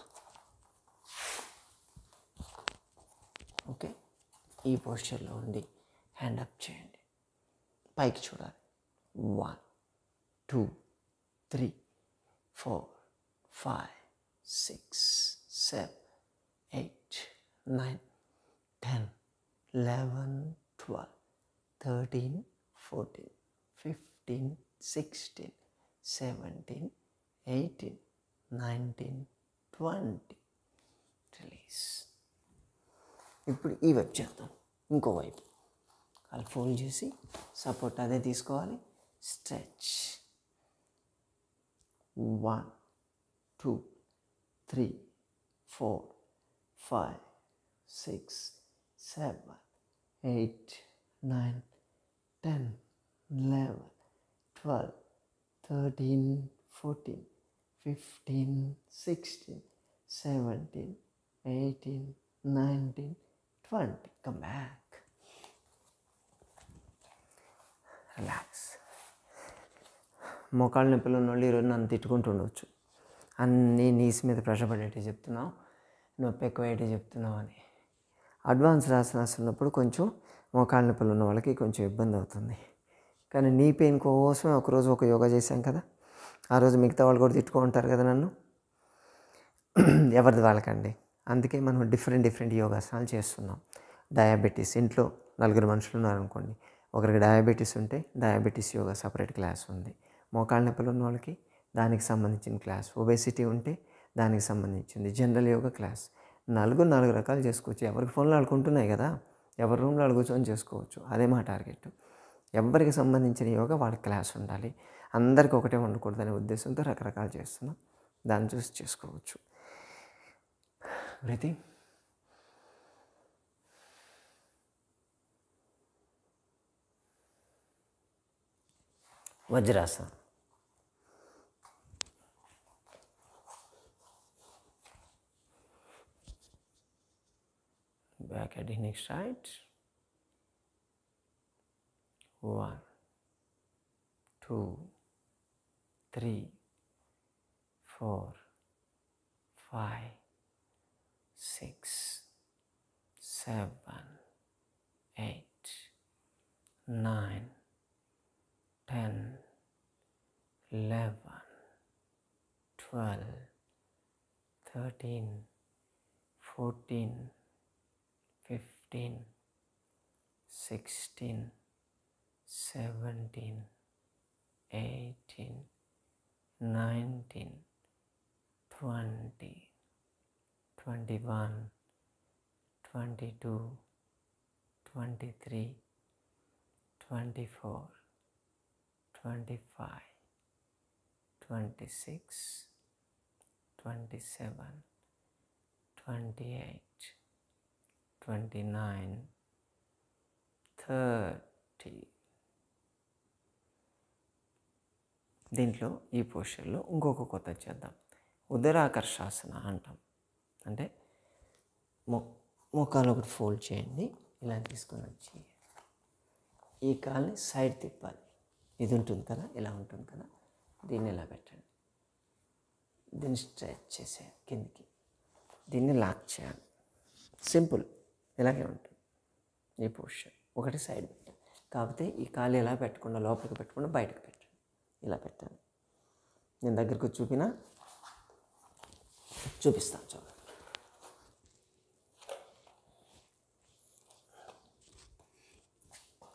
ఓకే, ఈ పోస్చర్లో ఉండి హ్యాండ్ అప్ చేయండి. పైకి చూడాలి. 1 2 3 4 5 6 7 8 9 10 11 12 13 14 15 16 17 18 19 20. రిలీజ్. ఇప్పుడు ఈ వైపు చేద్దాం. ఇంకో వైపు కాలు ఫోల్డ్ చేసి సపోర్ట్ అదే తీసుకోవాలి. స్ట్రెచ్. 1 2 3 4 5 6 7 8 9 10 11 12 13 14 15 16 17 18 19 20. Come back. రిలాక్స్. మోకాళ్ళ నొప్పులు ఉన్న వాళ్ళు ఈరోజు నన్ను తిట్టుకుంటూ ఉండవచ్చు, అన్నీ నీస్ మీద ప్రెషర్ పడేటి చెప్తున్నావు, నొప్పి ఎక్కువయ్యేటి చెప్తున్నావు అని. అడ్వాన్స్ ఆసనాస్ ఉన్నప్పుడు కొంచెం మోకాళ్ళ నొప్పులు ఉన్న వాళ్ళకి కొంచెం ఇబ్బంది అవుతుంది. కానీ నీ పెయిన్ కోసమే ఒకరోజు ఒక యోగా చేశాం కదా, ఆ రోజు మిగతా వాళ్ళు కూడా తిట్టుకుంటారు కదా నన్ను. ఎవరిది వాళ్ళకండి. అందుకే మనం డిఫరెంట్ యోగాసనాలు చేస్తున్నాం. డయాబెటీస్, ఇంట్లో 4 మనుషులు ఉన్నారనుకోండి, ఒకరికి డయాబెటీస్ ఉంటే డయాబెటీస్ యోగా సపరేట్ క్లాస్ ఉంది. మోకాళ్ళ నొప్పులు ఉన్న వాళ్ళకి దానికి సంబంధించిన క్లాస్, ఒబేసిటీ ఉంటే దానికి సంబంధించింది జనరల్ యోగా క్లాస్. 4 రకాలు చేసుకోవచ్చు. ఎవరికి ఫోన్లో ఆడుకుంటున్నాయి కదా, ఎవరి రూమ్లో కూర్చొని చేసుకోవచ్చు. అదే మా టార్గెట్. ఎవరికి సంబంధించిన యోగా వాళ్ళకి క్లాస్ ఉండాలి, అందరికీ ఒకటే ఉండకూడదనే ఉద్దేశంతో రకరకాలు చేస్తున్నాం. దాన్ని చూసి చేసుకోవచ్చు. Breathing. వజ్రాసనం. Back at the next right. 1 2 3 4 5 6 7 8 9 10 11 12 13 14, 15, 16, 17, 18, 19, 20, 21, 22, 23, 24, 25, 26, 27, 28, 29, 30. దీంట్లో ఈ పోస్చర్లో ఇంకొక కొత్త చేద్దాం. ఉదరాకర్షాసన అంటాం. అంటే మోకాలు ఒకటి ఫోల్డ్ చేయండి, ఇలా తీసుకొని వచ్చి ఈ కాల్ని సైడ్ తిప్పాలి. ఇది ఉంటుంది కదా, ఇలా ఉంటుంది కదా, దీన్ని ఇలా పెట్టండి. దీన్ని స్ట్రెచ్ చేసేయాలి కిందికి, దీన్ని లాక్ చేయాలి. సింపుల్, ఇలాగే ఉంటుంది ఈ పోస్చర్. ఒకటి సైడ్ పెట్టండి, కాకపోతే ఈ కాలు ఎలా పెట్టకుండా లోపలికి పెట్టకుండా బయటకు పెట్టండి. ఇలా పెట్టండి. నేను దగ్గరకు చూపిస్తాను చూడండి.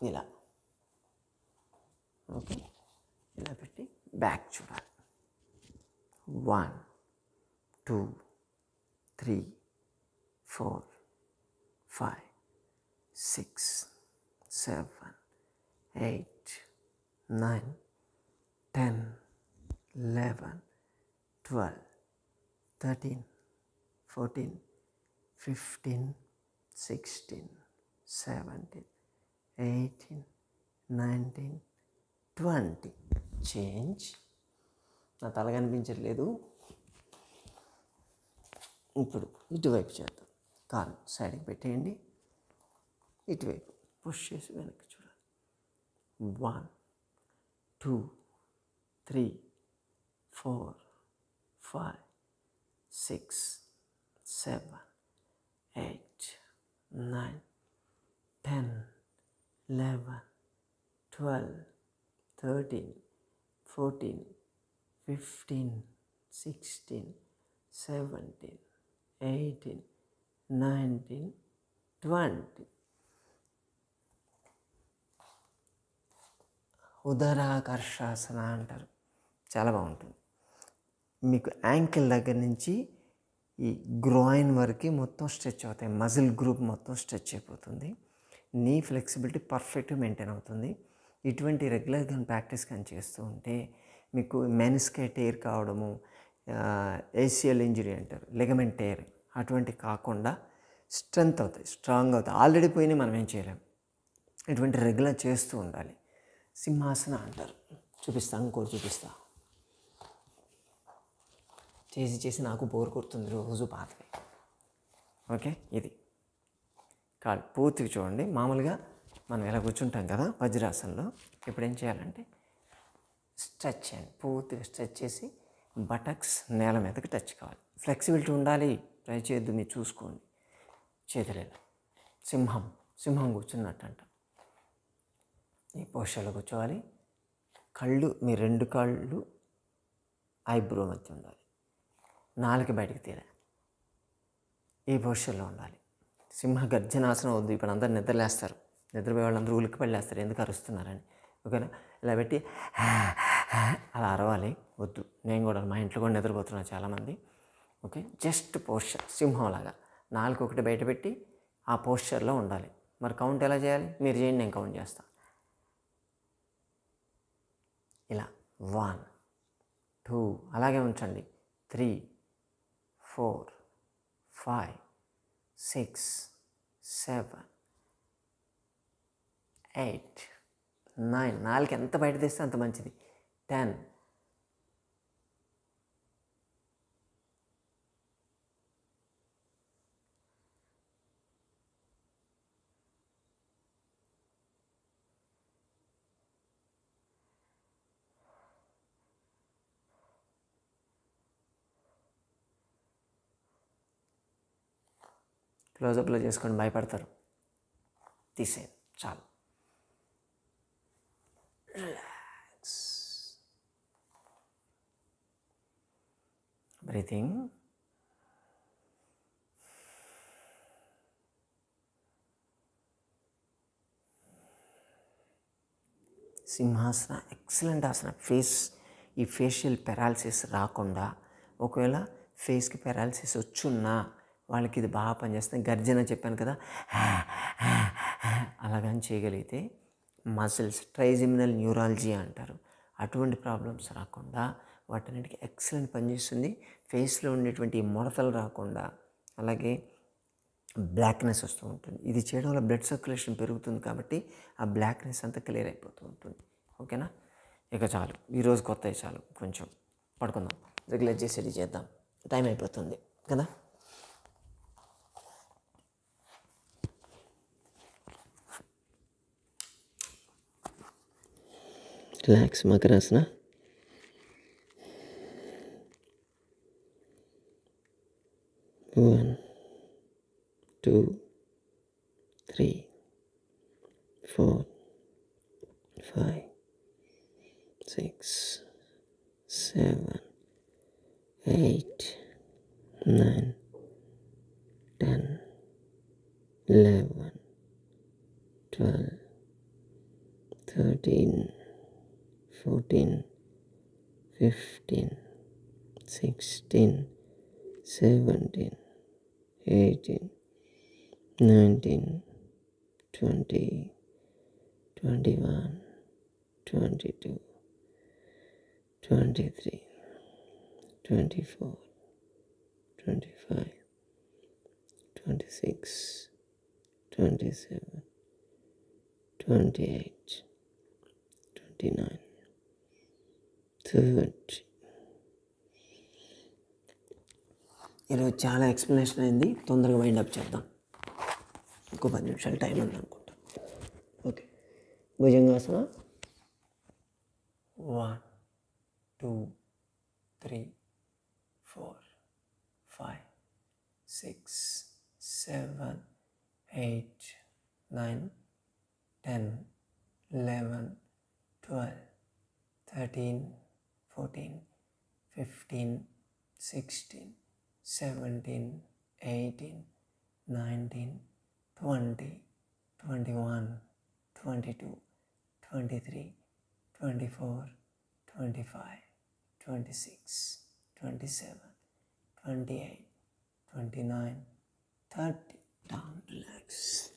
ఇలా ఓకే, ఇలా పెట్టి బ్యాక్ చూడాలి. 1, 2, 3, 4, 5, 6, 7, 8, 9, 10, 11, 12, 13, 14, 15, 16, 17, 18, 19, 20. చేంజ్. నా తల కనిపించట్లేదు. ఇప్పుడు ఇటువైపు చేద్దాం. కాలు సైడ్కి పెట్టేయండి, ఇటువైపు పుష్ చేసి వెనక్కి చూడాలి. 1, 2, 3, 4, 5, 6, 7, 8, 9, 10, 11, 12, 13, 14, 15, 16, 17, 18, 19, 20. ఉదరాకర్షాసన అంటారు. చాలా బాగుంటుంది. మీకు యాంకిల్ దగ్గర నుంచి ఈ గ్రాయిన్ వరకు మొత్తం స్ట్రెచ్ అవుతాయి. మజిల్ గ్రూప్ మొత్తం స్ట్రెచ్ అయిపోతుంది. నీ ఫ్లెక్సిబిలిటీ పర్ఫెక్ట్గా మెయింటైన్ అవుతుంది. ఇటువంటి రెగ్యులర్గా ప్రాక్టీస్ కానీ చేస్తూ ఉంటే మీకు మెనిస్కై టేర్ కావడము, ఏసిఎల్ ఇంజరీ అంటారు, లిగమెంట్ టేర్, అటువంటి కాకుండా స్ట్రెంత్ అవుతాయి, స్ట్రాంగ్ అవుతాయి. ఆల్రెడీ పోయినాయి, మనం ఏం చేయలేం. ఇటువంటి రెగ్యులర్ చేస్తూ ఉండాలి. సింహాసన అంటారు. ఇంకోటి చూపిస్తా. చేసి నాకు బోర్ కొడుతుంది రోజు పాతవి. ఓకే, ఇది కాదు, పూర్తిగా చూడండి. మామూలుగా మనం ఎలా కూర్చుంటాం కదా వజ్రాసనంలో. ఇప్పుడు ఏం చేయాలంటే స్ట్రెచ్ చేయండి, పూర్తిగా స్ట్రెచ్ చేసి బటక్స్ నేల మీదకి టచ్ కావాలి. ఫ్లెక్సిబిలిటీ ఉండాలి, ట్రై చేయొద్దు, మీరు చూసుకోండి. చేతులేలా సింహం కూర్చున్నట్టు అంట. ఈ పోస్చర్లో కూర్చోవాలి. మీ 2 కాళ్ళు ఐబ్రో మధ్య ఉండాలి. నాలుక బయటకు తీయాలి. ఈ పోస్చర్లో ఉండాలి. సింహ గర్జనాసనం వద్దు. ఇప్పుడు అందరు నిద్రలేస్తారు, నిద్రపోయే వాళ్ళందరూ ఉలిక్కి పడలేస్తారు, ఎందుకు అరుస్తున్నారని. ఓకేనా, ఇలా పెట్టి అలా అరవాలి వద్దు. నేను కూడా, మా ఇంట్లో కూడా నిద్రపోతున్నాను చాలామంది. ఓకే, జస్ట్ పోస్చర్ సింహంలాగా నాలుగు ఒకటి బయట పెట్టి ఆ పోస్చర్లో ఉండాలి. మరి కౌంట్ ఎలా చేయాలి మీరు చేయండి, నేను కౌంట్ చేస్తాను. ఇలా 1, 2 అలాగే ఉంచండి. 3, 4, 5, 6, 7, 8, 9. నాలుగు ఎంత బయట తీస్తే అంత మంచిది. 10. క్లోజప్లో చేసుకొని భయపడతారు, తీసేయండి చాలు. రిలాక్స్. బ్రీతింగ్. సింహాసన ఎక్సలెంట్ ఆసన. ఈ ఫేషియల్ పెరాలసిస్ రాకుండా, ఒకవేళ ఫేస్కి పెరాలసిస్ వచ్చున్నా వాళ్ళకి ఇది బాగా పనిచేస్తుంది. గర్జన చెప్పాను కదా, అలాగని చేయగలిగితే మసిల్స్ ట్రైజెమినల్ న్యూరాలజీ అంటారు, అటువంటి ప్రాబ్లమ్స్ రాకుండా వాటన్నిటికీ ఎక్సలెంట్ పనిచేస్తుంది. ఫేస్లో ఉండేటువంటి ముడతలు రాకుండా, అలాగే బ్లాక్నెస్ వస్తూ ఉంటుంది. ఇది చేయడం వల్ల బ్లడ్ సర్క్యులేషన్ పెరుగుతుంది కాబట్టి ఆ బ్లాక్నెస్ అంతా క్లియర్ అయిపోతూ ఉంటుంది. ఓకేనా? ఇక చాలు, ఈరోజు కొత్తవి చాలు, కొంచెం పడుకుందాం, రెగ్యులర్ చేసేది చేద్దాం, టైం అయిపోతుంది కదా. రిలాక్స్ మకరాసన. One, 2, 3, 4, 5, 6, 7, 8, 9, 10, 11, 12, 13, 14, 15, 16, 17, 18, 19, 20, 21, 22, 23, 24, 25, 26, 27, 28, 29, 30. ఈరోజు చాలా ఎక్స్ప్లెనేషన్ అయింది, తొందరగా వైండ్ అప్ చేద్దాం. ఇంకో 10 నిమిషాలు టైం ఉంది అనుకుంటా. Okay, Bhujangasana. 1, 2, 3, 4, 5, 6, 7, 8, 9, 10, 11, 12, 13, 14, 15, 16, 17, 18, 19, 20, 21, 22, 23, 24, 25, 26, 27, 28, 29, 30. Down, relax.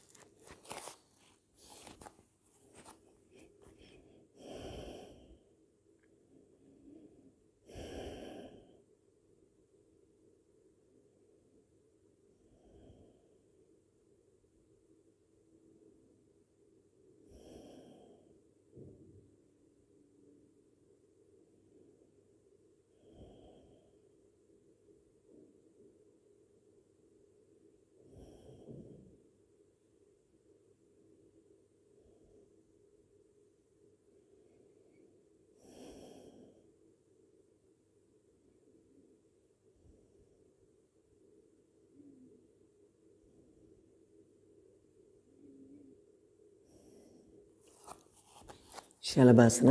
Shalabhasana.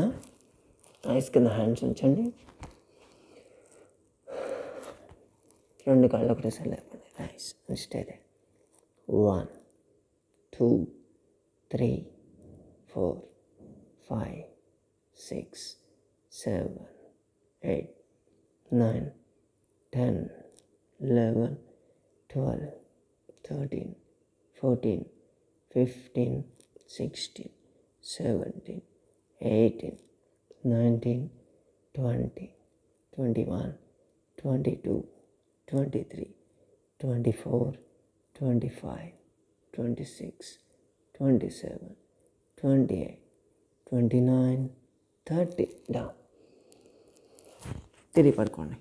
Ice కింద హ్యాండ్స్ ఉంచండి, 2 కాళ్ళు ఒకటేసారి లేపండి. Ice stay there. 1, 2, 3, 4, 5, 6, 7, 8, 9, 10, 11, 12, 13, 14, 15, 16, 17, 18, 19, 20, 21, 22, 23, 24, 25, 26, 27, 28, 29, 30. డౌన్. తిరిగి పడుకోండి.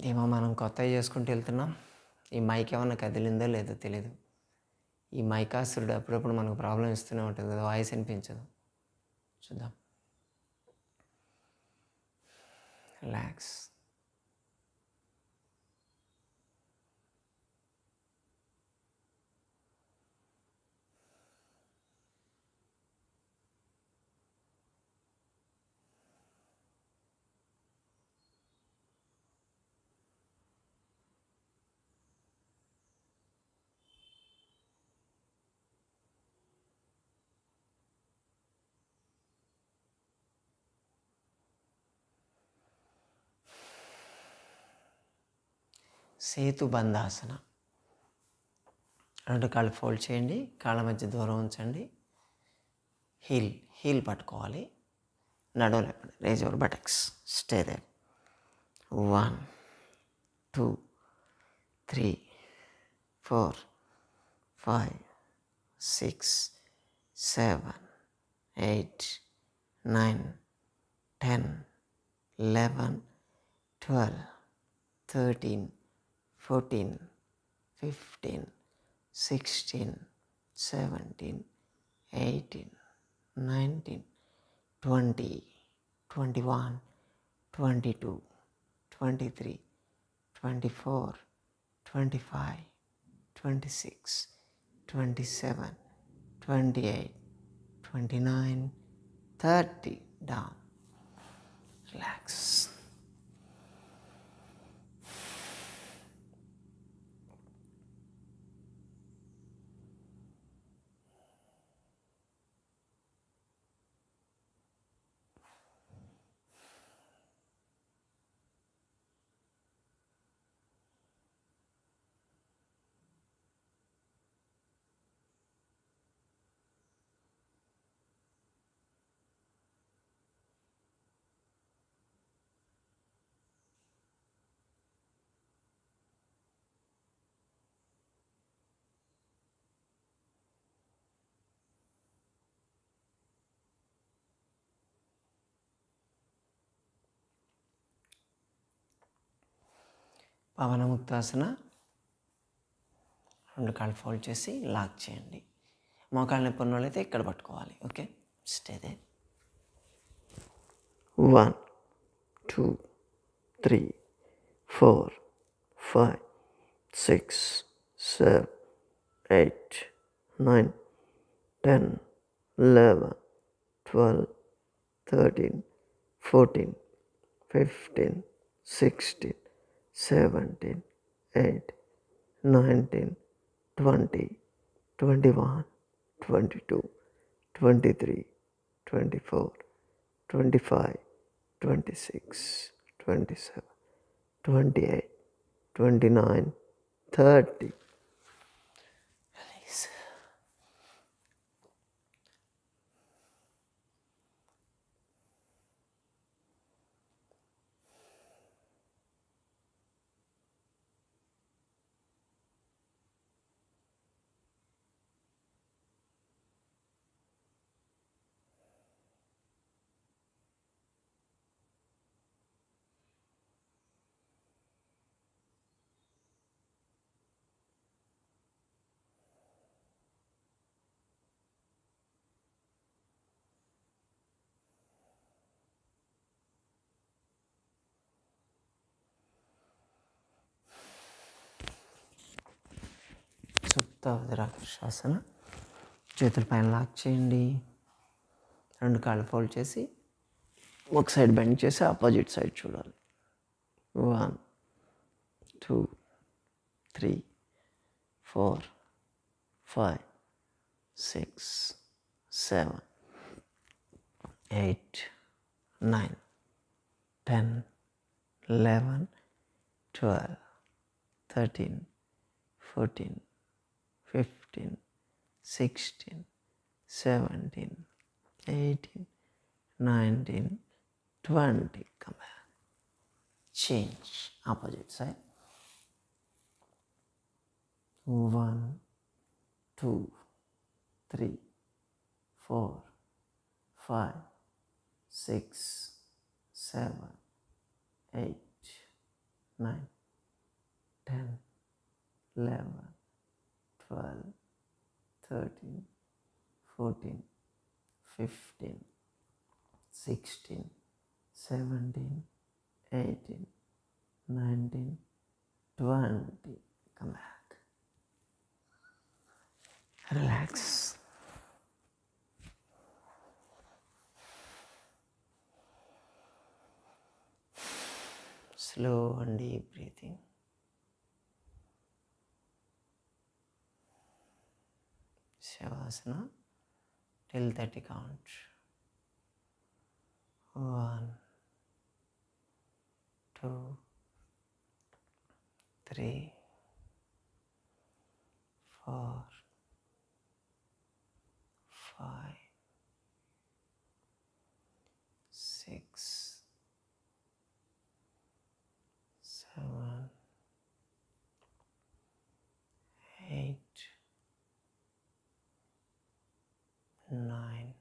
ఏమో మనం కొత్తవి చేసుకుంటూ వెళ్తున్నాం. ఈ మైక్ ఏమన్నా కదిలిందో లేదో తెలీదు. ఈ మైకాసురుడు అప్పుడప్పుడు మనకు ప్రాబ్లం ఇస్తూనే ఉంటుంది కదా, వాయిస్ అనిపించదు. చూద్దాం. రిలాక్స్. సేతు బంధాసన. రెండు కాళ్ళు ఫోల్డ్ చేయండి, కాళ్ళ మధ్య దూరం ఉంచండి. హీల్ పట్టుకోవాలి, నడుము లేపండి. Raise your buttocks, stay there. 1 2 3 4 5 6 7 8 9 10 11 12 13 14 15 16 17 18 19 20 21 22 23 24 25 26 27 28 29 30. Down. Relax. Pawanmuktasana. రెండు కాళ్ళు ఫోల్డ్ చేసి లాక్ చేయండి. మోకాళ్ళ నొప్పి ఉన్న వాళ్ళైతే ఇక్కడ పట్టుకోవాలి. Okay, stay there. 1 2 3 4 5 6 7 8 9 10 11 12 13 14 15 16 17 18 19 20 21 22 23 24 25 26 27 28 29 30. Release. సుప్త వజ్రాకర్షాసన. చేతుల పైన లాక్ చేయండి. రెండు కాళ్ళు ఫోల్డ్ చేసి ఒక సైడ్ బెండ్ చేసి ఆపోజిట్ సైడ్ చూడాలి. 1 2 3 4 5 6 7 8 9 10 11 12 13 14 15 16 17 18 19 20. Come back. Change. Opposite side. 1 2 3 4 5 6 7 8 9 10 11 12 13 14 15 16 17 18 19 20. Come back. Relax. Slow and deep breathing. Shavasana till 30 count. 1 2 3 3, 4, 5, 6, 7, 8, 9,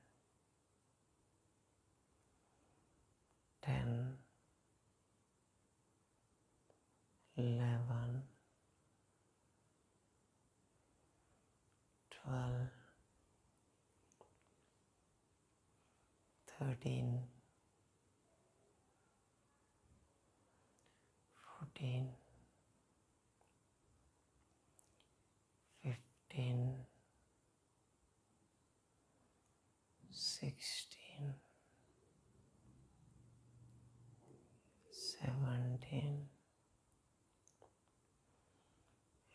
10, 11, 12, 13, 14, 15, 16, 17,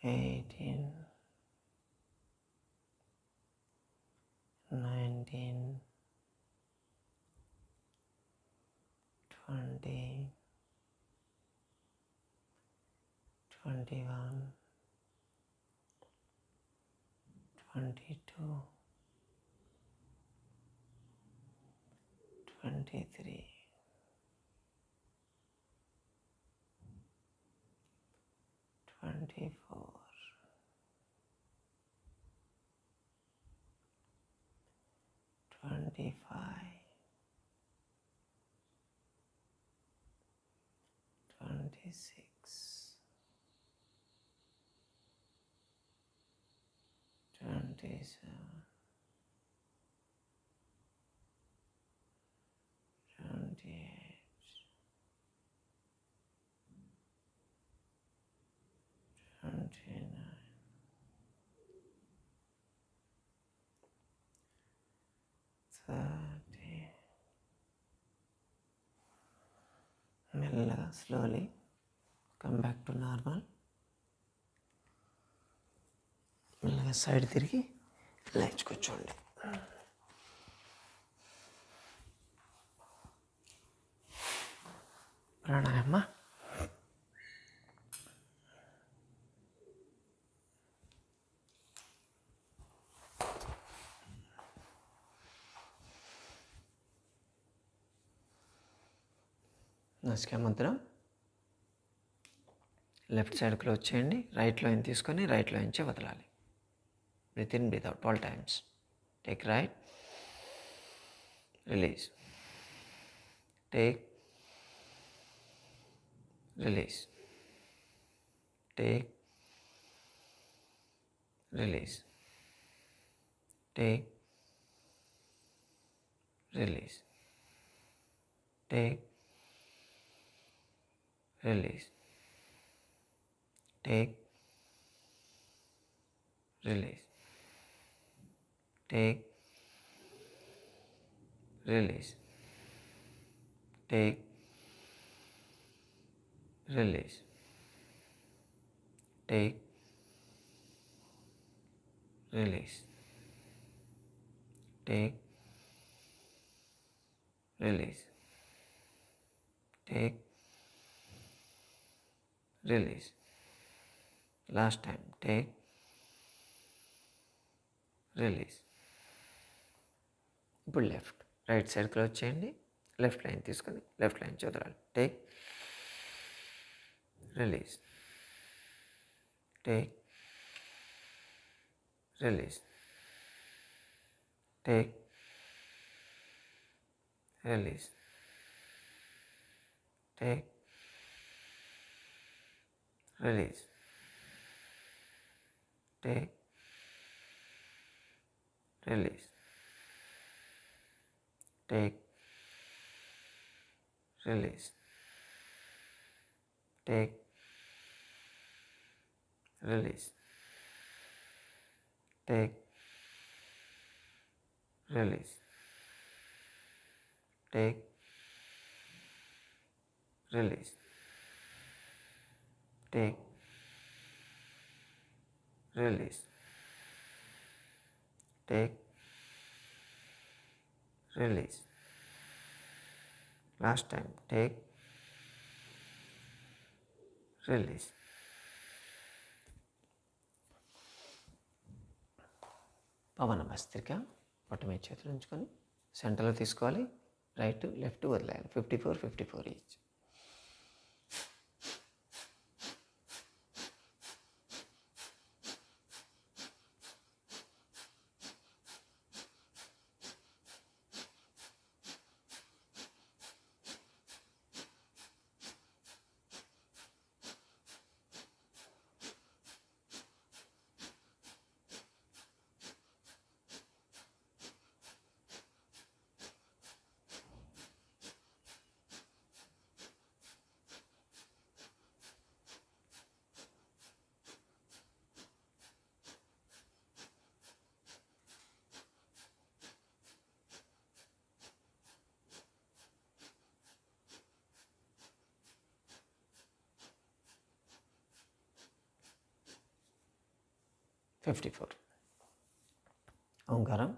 18, 19, 20, 21, 22, 23, 24, 25, 26, 27, 28, 29, 30. మెల్లగా slowly come back to normal. మెల్లగా సైడ్ తిరిగి లేచి కూర్చోండి. ప్రాణాయామ. నాసికామంత్రం. లెఫ్ట్ సైడ్ క్లోజ్ చేయండి. రైట్లో ఇన్ తీసుకొని రైట్లో నుంచి వదలాలి. Breathe in, breathe out 12 times. Take right, release. Take, release. Take, release. Take, release. Take, release. Take, release. Take, release. Take, release. Take, release. Take, release. Take, release. Last time. Take, release. ఇప్పుడు లెఫ్ట్. రైట్ సైడ్ క్లోజ్ చేయండి. లెఫ్ట్ లైన్ తీసుకొని లెఫ్ట్ లైన్ చదవాలి. Take, release. Take, release. Take, release. Take, release. Take, release. Take, release. Take, release. Take, release. Take, release. Take, release. Take, release. Last time. Take, release. పవన భస్త్రిక. పొట్ట మీద చేతులు ఉంచుకొని సెంటర్లో తీసుకోవాలి. రైట్ లెఫ్ట్ వదిలేయాలి. 54 54 each. Omkaram.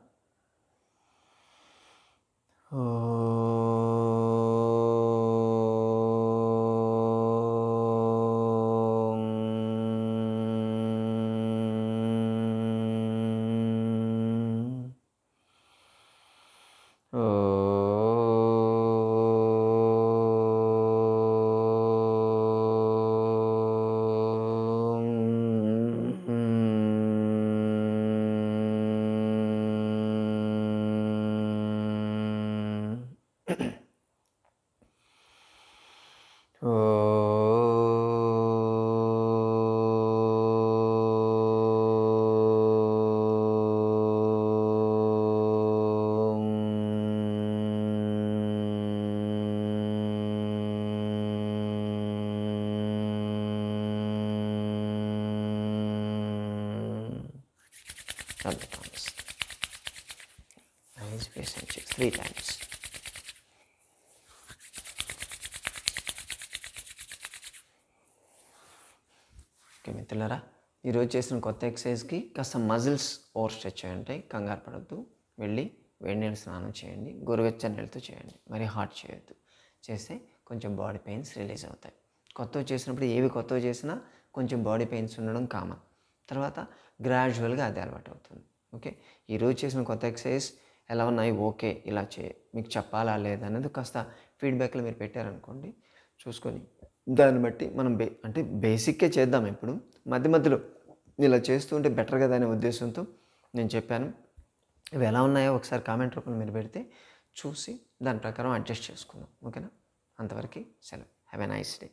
Nice face and cheeks 3 times. Okay మిత్రులారా, ఈరోజు చేసిన కొత్త ఎక్సర్సైజ్కి కాస్త మజిల్స్ ఓవర్ స్ట్రెచ్ అయి ఉంటాయి. కంగారు పడద్దు. వెళ్ళి వేడి నీళ్ళు స్నానం చేయండి. గోరువెచ్చని నీళ్ళతో చేయండి. మరి హాట్ చేయొద్దు. చేస్తే కొంచెం బాడీ పెయిన్స్ రిలీజ్ అవుతాయి. కొత్తవి చేసినప్పుడు ఏవి కొత్తవి చేసినా కొంచెం బాడీ పెయిన్స్ ఉండడం కామన్. తర్వాత గ్రాడ్యువల్గా అది అలవాటు అవుతుంది. ఓకే, ఈరోజు చేసిన కొత్త ఎక్సర్సైజ్ ఎలా ఉన్నాయి, ఓకే ఇలా మీకు చెప్పాలా లేదా అనేది కాస్త ఫీడ్బ్యాక్లో మీరు పెట్టారనుకోండి, చూసుకొని దాన్ని బట్టి మనం అంటే బేసిక్కే చేద్దాం. ఇప్పుడు మధ్య మధ్యలో ఇలా చేస్తూ ఉంటే బెటర్ కదా అనే ఉద్దేశంతో నేను చెప్పాను. ఇవి ఎలా ఉన్నాయో ఒకసారి కామెంట్ రూపంలో మీరు పెడితే చూసి దాని ప్రకారం అడ్జస్ట్ చేసుకుందాం. ఓకేనా? అంతవరకు సెలవు. Have a nice day.